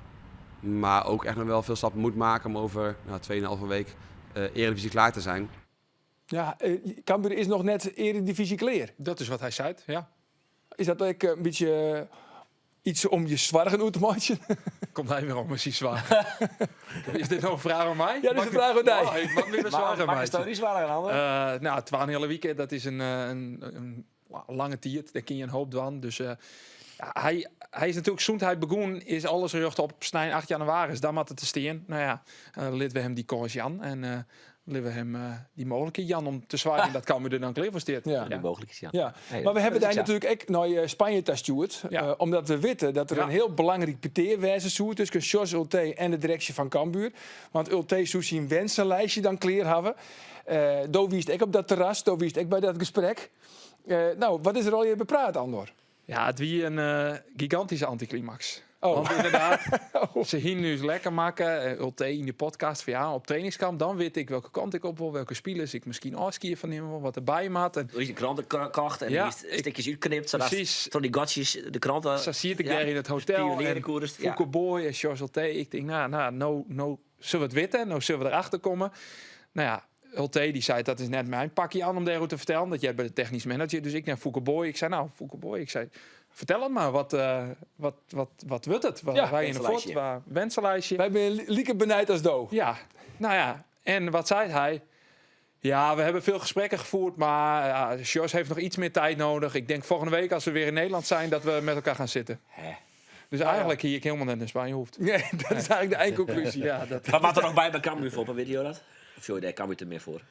S7: maar ook echt nog wel veel stappen moet maken om over 2,5 week Eredivisie klaar te zijn.
S1: Ja, Cambuur is nog net Eredivisie kleer.
S3: Dat is wat hij zei, ja.
S1: Is dat ook een beetje iets om je zwargen uit te maken?
S3: Komt hij weer op mijn zwaar. Is dit nou een vraag aan mij?
S1: Ja, dat is een vraag aan mij.
S3: Oh, ik mag weer een zwaar aan
S4: Maar
S3: mij.
S4: is toch niet zwaarder dan ander?
S3: Nou, het waren een hele weekend. Dat is een lange tiert. Daar kun je een hoop van. Dus ja, hij is natuurlijk zoend hij begon, is alles gericht op snij 8 januari. Dus daar moet het te steen. Nou ja, lid we hem die koers Jan. En lid we hem die mogelijke Jan om te zwaaien. Dat kan we er dan kleer steert.
S1: Ja.
S4: Die mogelijk is, ja.
S1: Ja,
S4: Nee,
S1: maar we hebben
S4: dat
S1: daar
S4: is ja.
S1: natuurlijk ook naar Spanje gestuurd.
S3: Ja.
S1: Omdat we weten dat er
S3: Ja.
S1: een heel belangrijk peteerwijze zoet tussen George Ulte en de directie van Cambuur. Want Ulte zou zijn wensenlijstje dan clear hebben. Daar wiest ik op dat terras, daar wiest ik bij dat gesprek. Nou, wat is er al je bepraat, Andor?
S3: Ja, het wie een gigantische anticlimax.
S1: Oh.
S3: Want inderdaad, ze hier nu eens lekker maken. Ulte in de podcast van ja, op trainingskamp. Dan weet ik welke kant ik op wil, welke spelers ik misschien afskiën van hem wil, wat erbij maakt. En
S4: Er is de krantenkacht en
S3: Ja,
S4: die stukjes uitknipt. Zodat
S3: precies.
S4: tot die gatjes, de kranten...
S3: zo zie ik
S4: ja,
S3: daar in het hotel. En
S4: pionierenkoers, ja.
S3: Foucault Boy en George Ulte. Ik denk, nou, zullen we het weten? Nou, zullen we erachter komen? Nou ja, Ulte die zei, dat is net mijn pakje aan om daarover te vertellen. Dat jij bij de technisch manager. Dus ik naar Foucault Boy. Ik zei, nou, Foucault Boy, ik zei... Vertel het maar, wat wordt het? Waar
S1: Ja,
S3: wij in de fort,
S4: wensenlijstje.
S3: waar wensenlijstje.
S1: Wij zijn lieke benijd als Do.
S3: Ja, nou ja. En wat zei hij? Ja, we hebben veel gesprekken gevoerd, maar ja, Jos heeft nog iets meer tijd nodig. Ik denk volgende week, als we weer in Nederland zijn, dat we met elkaar gaan zitten.
S4: Hè.
S3: Dus eigenlijk hier ik helemaal net naar Spanje hoeft.
S1: Nee, dat is eigenlijk de eindconclusie.
S3: Ja, dat,
S4: Wat maakt er nog bij Cambuur voor? Weet je dat? Of zo, daar Cambuur er meer voor?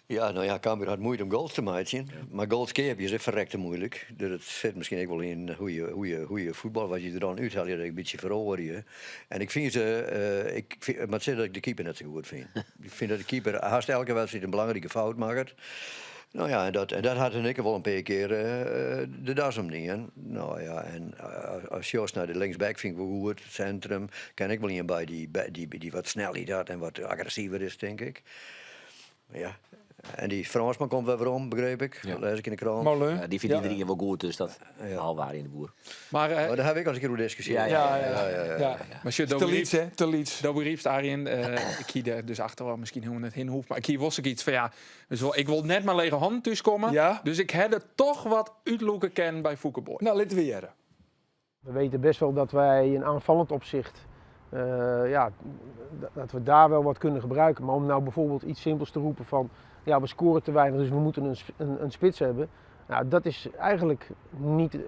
S2: Ja, nou ja, Cambuur had moeite om goals te maken. Maar goals keer is verrekte moeilijk. Dat zit misschien ook wel in hoe je voetbal, wat je er dan uithaalt, je een beetje verhoren. En ik vind maar het zit dat ik de keeper net zo goed vind. Ik vind dat de keeper haast elke wedstrijd een belangrijke fout maakt. Nou ja, en dat had ik wel een paar keer de das om niet. Hè. Nou ja, en als Jos naar de linksback vind ik wel goed, het centrum, kan ik wel in bij die wat snelheid had en wat agressiever is, denk ik. Ja. En die Fransman komt wel weer om, begreep ik.
S4: Ja.
S2: Dat lees ik in de krant.
S1: Molen.
S4: Die vindt iedereen wel goed, dus dat al waar in de boer.
S3: maar
S2: Maar daar heb ik als een keer hoe discussie.
S4: Ja,
S1: Ja.
S3: maar je
S1: Te lieds, hè? Te lieds.
S3: Dobby Riefs daarin, ik kie er dus achteraf misschien helemaal net heen hoeft, maar ik hier was ik iets van ja, dus wel, ik wil net maar lege handen tussenkomen.
S1: Ja.
S3: Dus ik heb er toch wat uitloeken ken bij Foucault Boy.
S1: Nou, laten we jaren.
S8: We weten best wel dat wij in aanvallend opzicht, dat we daar wel wat kunnen gebruiken. Maar om nou bijvoorbeeld iets simpels te roepen van, ja, we scoren te weinig, dus we moeten een spits hebben. Nou, dat is eigenlijk niet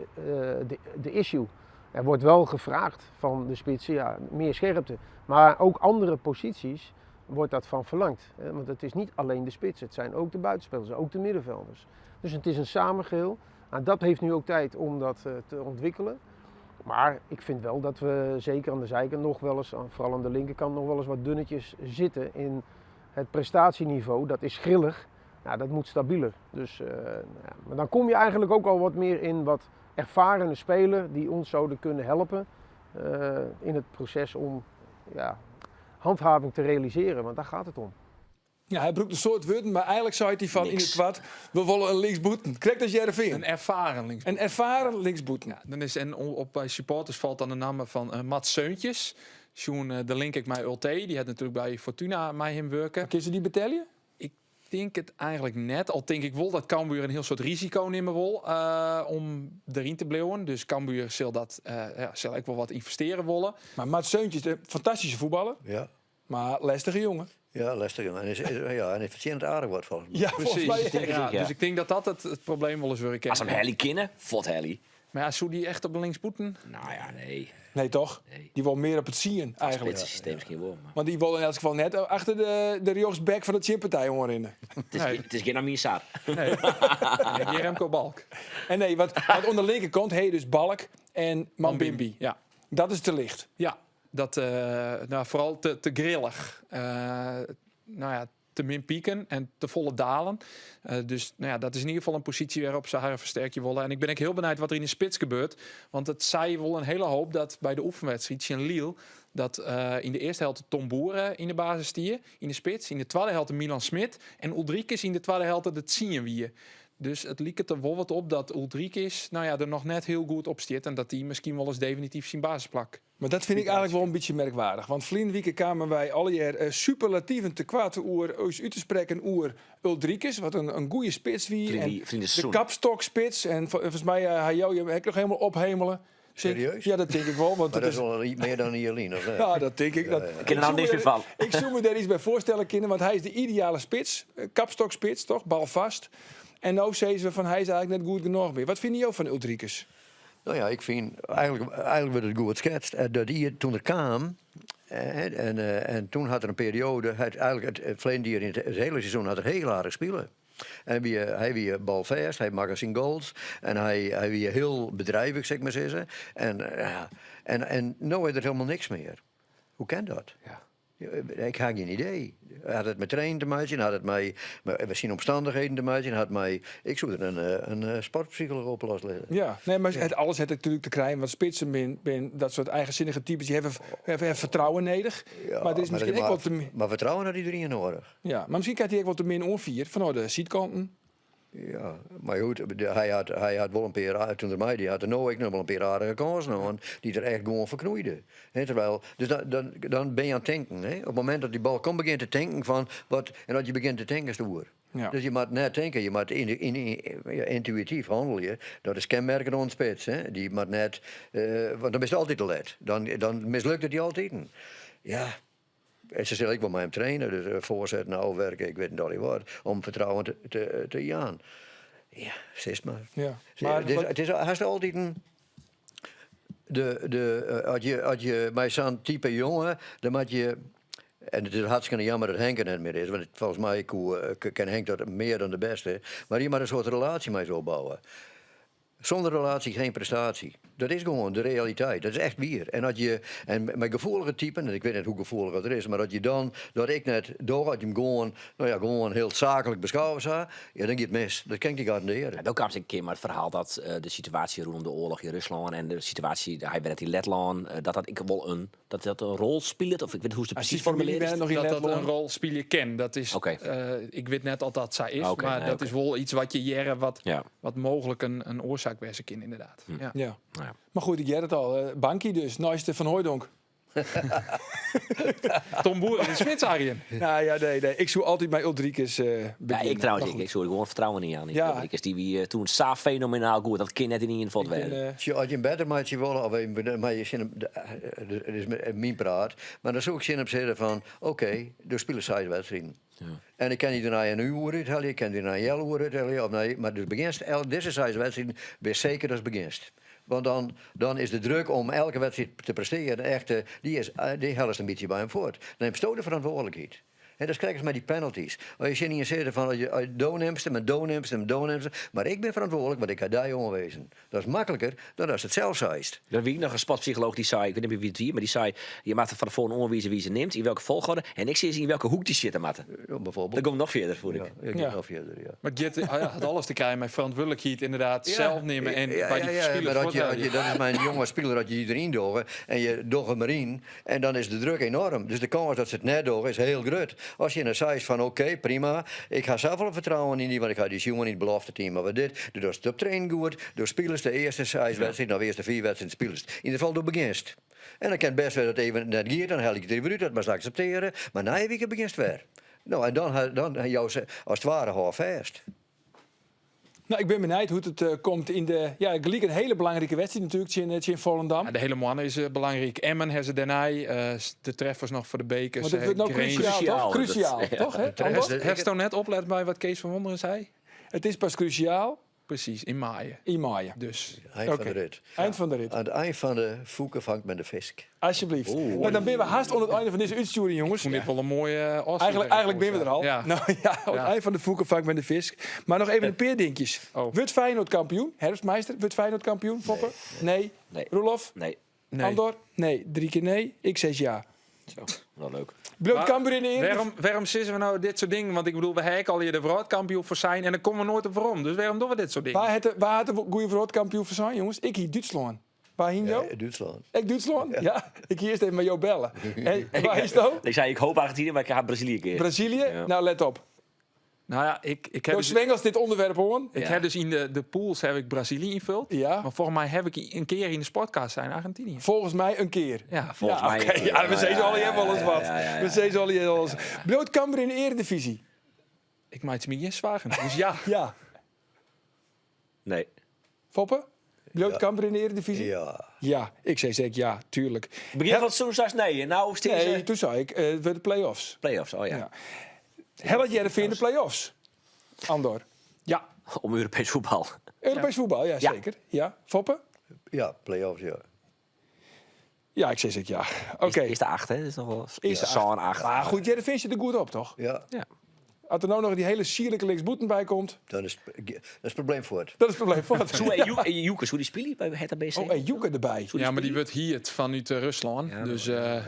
S8: de issue. Er wordt wel gevraagd van de spitsen, ja, meer scherpte. Maar ook andere posities wordt dat van verlangd. Hè? Want het is niet alleen de spitsen, het zijn ook de buitenspelers, ook de middenvelders. Dus het is een samengeheel. Nou, dat heeft nu ook tijd om dat te ontwikkelen. Maar ik vind wel dat we zeker aan de zijkant nog wel eens, vooral aan de linkerkant, nog wel eens wat dunnetjes zitten in het prestatieniveau. Dat is grillig, nou, dat moet stabieler. Dus, maar dan kom je eigenlijk ook al wat meer in wat ervarene spelers die ons zouden kunnen helpen in het proces om handhaving te realiseren, want daar gaat het om.
S1: Ja, hij broekt een soort woorden, maar eigenlijk zei hij van in het kwad, we willen een linksboeten. Krijg dat Jereveen.
S3: Een ervaren links.
S1: Een ervaren linksboeten.
S3: Ja, dan is en op bij supporters valt dan de naam van Mats Seuntjes. Sjoen, de link ik mij Ulte, die had natuurlijk bij Fortuna mij hem werken.
S1: Kun je die betalen?
S3: denk het eigenlijk net. Al denk ik wel dat Cambuur een heel soort risico nemen wil om erin te blijven. Dus Cambuur zal ik wel wat investeren willen.
S1: Maar Mats Seuntjes, een fantastische voetballer.
S2: Ja.
S1: Maar lastige jongen.
S2: Ja, lastig. En hij verdient aardig wat volgens mij.
S1: Ja, volgens mij.
S4: denk ik.
S3: Ja,
S4: Ja.
S3: Dus ik denk dat dat het probleem wel eens weer
S4: Als
S3: kennen.
S4: een Helly kennen, fot Helly.
S3: Maar ja, zou die echt op de linksboeten?
S4: Nou ja, nee.
S1: Nee, toch?
S4: Nee.
S1: Die wil meer op het zien eigenlijk.
S4: Spitsen systeem misschien wel. Maar
S1: Want die wil in elk geval net achter de rechtsback van de Chimpartij onderin.
S4: het is geen Amir
S3: Nee, Remco Balk.
S1: En nee, want onder de linkerkant heet dus Balk en Mambimbi.
S3: Ja.
S1: Dat is te licht.
S3: Ja, dat vooral te grillig. Te min pieken en te volle dalen. Dus dat is in ieder geval een positie waarop ze haar versterkje willen. En ik ben ook heel benieuwd wat er in de spits gebeurt. Want het zei wel een hele hoop dat bij de oefenwedstrijd in Lille... dat in de eerste helft Tom Boeren in de basis stier, in de spits. In de tweede helft Milan Smit. En Ulrikes in de tweede helft het zien wie. Dus het liep er wel wat op dat Ulrikes er nog net heel goed op stiert. En dat hij misschien wel eens definitief zijn basisplak.
S1: Maar dat vind ik eigenlijk wel een beetje merkwaardig. Want vliegen weekend kwamen wij alle jaar superlatieven te kwaad uit te spreken oer Ulrikes. Wat een goede spits wie.
S4: Vrienden
S1: De
S4: seizoen.
S1: kapstokspits. En volgens mij hij jou je nog helemaal ophemelen.
S2: Serieus?
S1: Ja, dat denk ik wel. Want
S2: Maar
S1: het
S2: dat is wel iets meer dan Ierlien, of niet?
S1: ja, dat denk ik. Dat,
S4: ken er nou niks meer van.
S1: Ik zou me daar iets bij voorstellen kunnen. Want hij is de ideale spits. Kapstokspits, toch? Balvast. En nou zeggen ze van hij is eigenlijk net goed genoeg meer. Wat vind je van Ulrikes?
S2: Nou ja, ik vind eigenlijk werd het goed geschetst. Dat hij toen er kwam, en toen had er een periode, eigenlijk het verleden jaar in het hele seizoen had er heel aardig spelen. En hij weer balvast, hij maakte zijn goals en hij weer heel bedrijvig, zeg maar zeggen. En nu is er helemaal niks meer. Hoe kan dat?
S3: Ja.
S2: Ik had geen idee. Had het met training te maken, had het met zijn omstandigheden te maken, had mij. Ik zou er een sportpsycholoog op losleggen.
S1: Ja, nee, maar alles heeft natuurlijk te krijgen. Want spitsen ben dat soort eigenzinnige types die hebben vertrouwen nodig.
S2: Ja,
S1: maar er is misschien ook wat te
S2: maar vertrouwen had iedereen nodig.
S1: ja, maar misschien krijgt hij ook wat te min onvier van de zietkanten.
S2: Ja, maar goed, hij had wel een paar, toen er mij, die had er nou ook nog wel een paar aardige kansen aan, die er echt gewoon verknoeiden. Terwijl, dus dan ben je aan het denken. He? Op het moment dat die bal komt, begint te denken van wat, en dat je begint te denken is de oer.
S1: Ja.
S2: Dus je moet net denken, je moet intuïtief handelen. Dat is kenmerken aan spits. Hè? Die moet net, want dan is het altijd te let. Dan mislukt het je altijd. Ja. En ze zullen ik wel met hem trainen, dus voorzetten, afwerken, ik weet niet al wat, om vertrouwen te gaan. Ja, zeg maar.
S1: Ja.
S2: Maar
S1: Maar
S2: het is haast altijd een. Als je bij zo'n type jongen, dan moet je. En het is hartstikke jammer dat Henk er net meer is, want volgens mij kan Henk dat meer dan de beste. Maar je moet een soort relatie mee zo bouwen. Zonder relatie geen prestatie. Dat is gewoon de realiteit. Dat is echt weer. En met gevoelige typen, en ik weet niet hoe gevoelig dat er is, maar dat ik net door had je hem gewoon heel zakelijk beschouwen zou, ja, dan gaat het mis. Dat kan ik niet garanderen.
S4: Ja, ook kwam een keer maar het verhaal dat de situatie rondom de oorlog in Rusland en de situatie, hij werd in Letland, dat ik wel een rol speelt, of ik weet niet hoe ze
S1: als
S4: precies
S1: die familie
S4: formuleren.
S1: nog in
S3: Dat
S1: Letland.
S3: een rol speel je ken. Dat is,
S4: Oké.
S3: ik weet net al dat zij is,
S4: Oké,
S3: maar
S4: nee,
S3: dat
S4: oké.
S3: is wel iets wat je jaren
S4: Ja.
S3: wat mogelijk een oorzaak wezen kan, inderdaad. Ja.
S1: Ja.
S4: Nou ja.
S1: Maar goed, ik jij het al. Bankie dus, Nooiste van Hooijdonk.
S3: Tom Boer in de Smits, Arjen.
S1: Nou ja, nee. Ik zou altijd bij Ulrikes
S4: Ja,
S1: beginnen.
S4: ik trouwens,
S1: Maar goed.
S4: ik zou er gewoon vertrouwen niet aan.
S1: Ja.
S4: Ik is die wie toen sa fenomenaal goed, dat kind net in ieder geval
S1: Ik ben,
S4: werden.
S2: Als je een beter maatje wil, of maar je zin het is met mijn praat, maar dan zou ik zin op zeggen van, oké, er spelen zij wedstrijden.
S4: Ja.
S2: En ik kan niet naar een uur uithalen, ik kan niet naar een jelle uur uithalen, of nee, maar dus beginst, deze zij wedstrijden, wees zeker dat het beginst. Want dan is de druk om elke wedstrijd te presteren echt, die helft een beetje bij hem voort. Dan heb je de verantwoordelijkheid. En dat krijgen ze met die penalties. Als je niet zegt van je doonnemst, maar ik ben verantwoordelijk, want ik ga daar jongen wezen. Dat is makkelijker dan als het zelf zeist.
S4: Er was nog een sportpsycholoog die zei, ik weet niet meer wie het wie, maar die zei, je maakt van tevoren onderwijzen wie ze neemt, in welke volgorde, en ik zie in welke hoek die zitten matten.
S2: Bijvoorbeeld.
S4: Dat komt nog verder, voel ik.
S2: Ja, ik
S1: Ja.
S2: nog verder, ja.
S3: Maar Git had alles te krijgen met verantwoordelijkheid inderdaad zelf nemen en bij die
S2: maar
S3: spelers
S2: dat
S3: voorthouden.
S2: is mijn jonge speler, dat je die erin dogen en je docht hem erin en dan is de druk enorm. Dus de kans dat ze het net dogen is heel groot. Als je een size van oké, prima, ik ga zelf wel vertrouwen in die, want ik ga die jongen in het belofte team, maar dit, door het op trainen goed, door spelers de eerste size wedstrijd, nou de eerste 4 wedstrijden spelers. In ieder geval door beginst. En dan kan het best wel dat even net gaat, dan haal ik het er weer uit, dat maar ze accepteren, maar na een week begint het weer. Nou, en dan jou ze als het ware houvast.
S1: Nou, ik ben benieuwd hoe het komt in de... Ja, gelijk een hele belangrijke wedstrijd natuurlijk in Volendam.
S3: Ja, de hele man is belangrijk. Emmen hebben ze daarna. De treffers nog voor de bekers.
S1: Want het wordt nou cruciaal, toch? Cruciaal, toch? Hè? Anders?
S3: Heeft toch net oplet bij wat Kees van Wonderen zei?
S1: Het is pas cruciaal
S3: Precies, in maaien.
S1: in maaien.
S3: Dus
S2: Eind
S1: Oké.
S2: van de rit.
S1: Eind van de rit.
S2: Aan het eind van de voeken vangt men de visk.
S1: Alsjeblieft. Nou, dan ben we haast onder het einde van deze uitsturing, jongens.
S3: vond dit wel een mooie
S1: Eigenlijk ben we er al.
S3: Ja.
S1: Nou ja, op het eind van de voeken vangt met de vis. Maar nog even een paar dingetjes.
S3: Oh.
S1: Wordt Feyenoord kampioen? Herfstmeister, wordt Feyenoord kampioen? Foppe? Nee.
S4: Nee.
S1: Roelof?
S4: Nee,
S3: Nee.
S1: Andor? Nee. 3 keer nee. Ik zeg ja.
S4: zo. Wel leuk.
S1: Bloot
S3: Maar
S1: Cambuur in de Eredivisie.
S3: Waarom sissen we nou dit soort dingen? Want ik bedoel, we hebben al hier de wereldkampioen voor zijn en dan komen we nooit op waarom. Dus waarom doen we dit soort dingen?
S1: Waar had de goede wereldkampioen voor zijn, jongens? Ik hier Duitsland. Waar hing jou?
S2: Ja, Duitsland.
S1: Ik Duitsland? Ja. Ik hier eerst even met jou bellen. Hey, waar is het ook?
S4: Ik zei, ik hoop Argentinië, maar ik ga Brazilië een keer.
S1: Brazilië?
S4: Ja.
S1: Nou, let op.
S3: Nou ja, ik heb
S1: Door
S3: dus,
S1: Zwengels dit onderwerp horen.
S3: ik heb dus in de pools heb ik Brazilië invuld.
S1: Ja.
S3: Maar volgens mij heb ik een keer in de sportcast zijn Argentinië.
S1: Volgens mij een keer.
S3: Ja,
S4: Volgens
S1: Ja,
S4: mij.
S1: oké. Ja, we zeggen al hier wel eens wat.
S4: ja.
S1: We zeggen al hier wel eens. Bloot Cambuur in de Eredivisie.
S3: ik maak het me niet zwagen. Dus ja.
S1: Ja.
S4: Nee.
S1: Foppe? Bloot Cambuur in de Eredivisie?
S2: Ja.
S1: Ja, ik zei zeker ja, tuurlijk.
S4: Begin van het seizoen straks nee. Nou, steeds
S1: Nee, toen zei ik, we de play-offs.
S4: play-offs. Oh ja.
S1: Ja. Hellet Jereveen in de play-offs. Andor.
S3: Ja.
S4: Om Europees voetbal.
S1: Europees voetbal, ja,
S4: Ja.
S1: zeker. Ja. Foppe?
S2: Ja, play-offs, ja.
S1: Ja, ik zei zeker ja. Oké.
S4: Is de 8, hè? Dat is nog wel.
S1: Is de
S4: Zo'n 8.
S1: Maar goed, Jereveen zit er goed op, toch?
S2: Ja,
S1: Als er nou nog die hele sierlijke linksboeten bij komt,
S2: dan is het probleem voort.
S1: dat is het probleem. Wat?
S4: Joekers, hoe die spelen bij Hertha BSC?
S1: Oh, en Joeke erbij.
S3: Ja, maar die wordt hier vanuit Rusland.
S4: Ja,
S3: dus
S4: ja.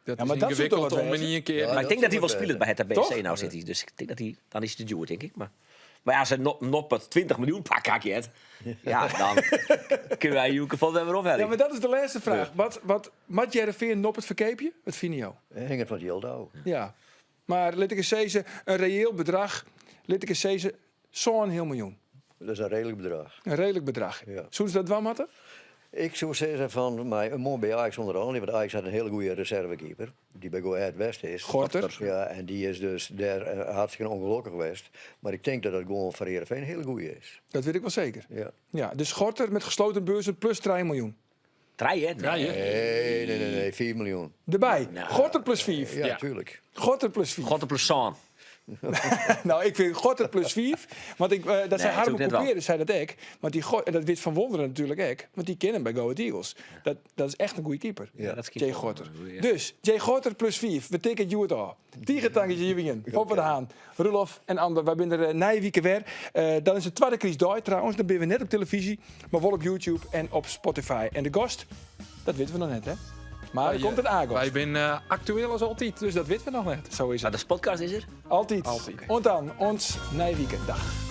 S3: dat
S1: maar
S3: is
S1: dat zou toch
S3: ingewikkeld
S1: wat
S3: om
S1: wezen?
S3: niet een keer...
S2: Ja,
S4: Maar ik
S2: dat
S4: denk dat hij wel
S2: zou
S4: speelt bij Hertha
S1: Toch?
S4: BSC. Nou zit hij. Dus ik denk dat hij... Dan is hij de duur, denk ik. Maar ja, als hij noppert 20 miljoen pak hakje het. Ja, dan kunnen wij Joeken van hem weer ophelpen.
S1: Ja, maar dat is de laatste vraag. Wat Mat Jereveen nop het verkeepje? Wat vind je nou?
S2: Hang het van die Jeldau.
S1: Ja. Maar let ik eens zeggen, een reëel bedrag, let ik eens zeggen, zo'n heel miljoen.
S2: Dat is een redelijk bedrag.
S1: Een redelijk bedrag.
S2: Ja.
S1: Zullen ze dat wel matten?
S2: Ik zou zeggen van mij, een mooi bij Ajax onder andere, want Ajax had een hele goede reservekeeper, die bij Go Ahead West is.
S1: Gorter.
S2: Ja, en die is dus daar hartstikke ongelukkig geweest. Maar ik denk dat het gewoon voor Heerenveen een hele goede is.
S1: Dat weet ik wel zeker.
S2: Ja.
S1: Ja, dus Gorter met gesloten beurzen plus 3 miljoen.
S4: Draai, hè?
S3: Draai, hè?
S2: Nee, 4 miljoen.
S1: Erbij.
S4: Nou,
S1: Gorter plus 5.
S2: Ja,
S3: Ja.
S2: natuurlijk.
S1: Gorter plus 4.
S4: God de Plesson.
S1: Nou, ik vind Gorter plus 5. Want dat zijn
S4: natuurlijk
S1: Harmo
S4: net wel.
S1: Couperus, zei dat ik. Want en dat weet Van Wonderen natuurlijk ook. Want die kennen bij Go Ahead Eagles. Dat is echt een goede keeper.
S2: Ja,
S4: dat is
S1: Jay Gorter. Dus, Jay Gorter plus 5. We tikken you het al. Tiegertangetje hier weer. Poppen de Haan, Roelof en Ander. Wij zijn er na je week weer. Dan is het tweede Chris Dooi trouwens. Dan ben we net op televisie. Maar wel op YouTube en op Spotify. En de gast, dat weten we nog net, hè? Maar er komt een A-gast.
S3: Wij zijn actueel als altijd, dus dat weten we nog net.
S1: Zo is
S4: Maar
S1: het.
S4: de podcast is er.
S1: Altijd.
S3: Altijd.
S1: En dan ons na je weekend. Dag.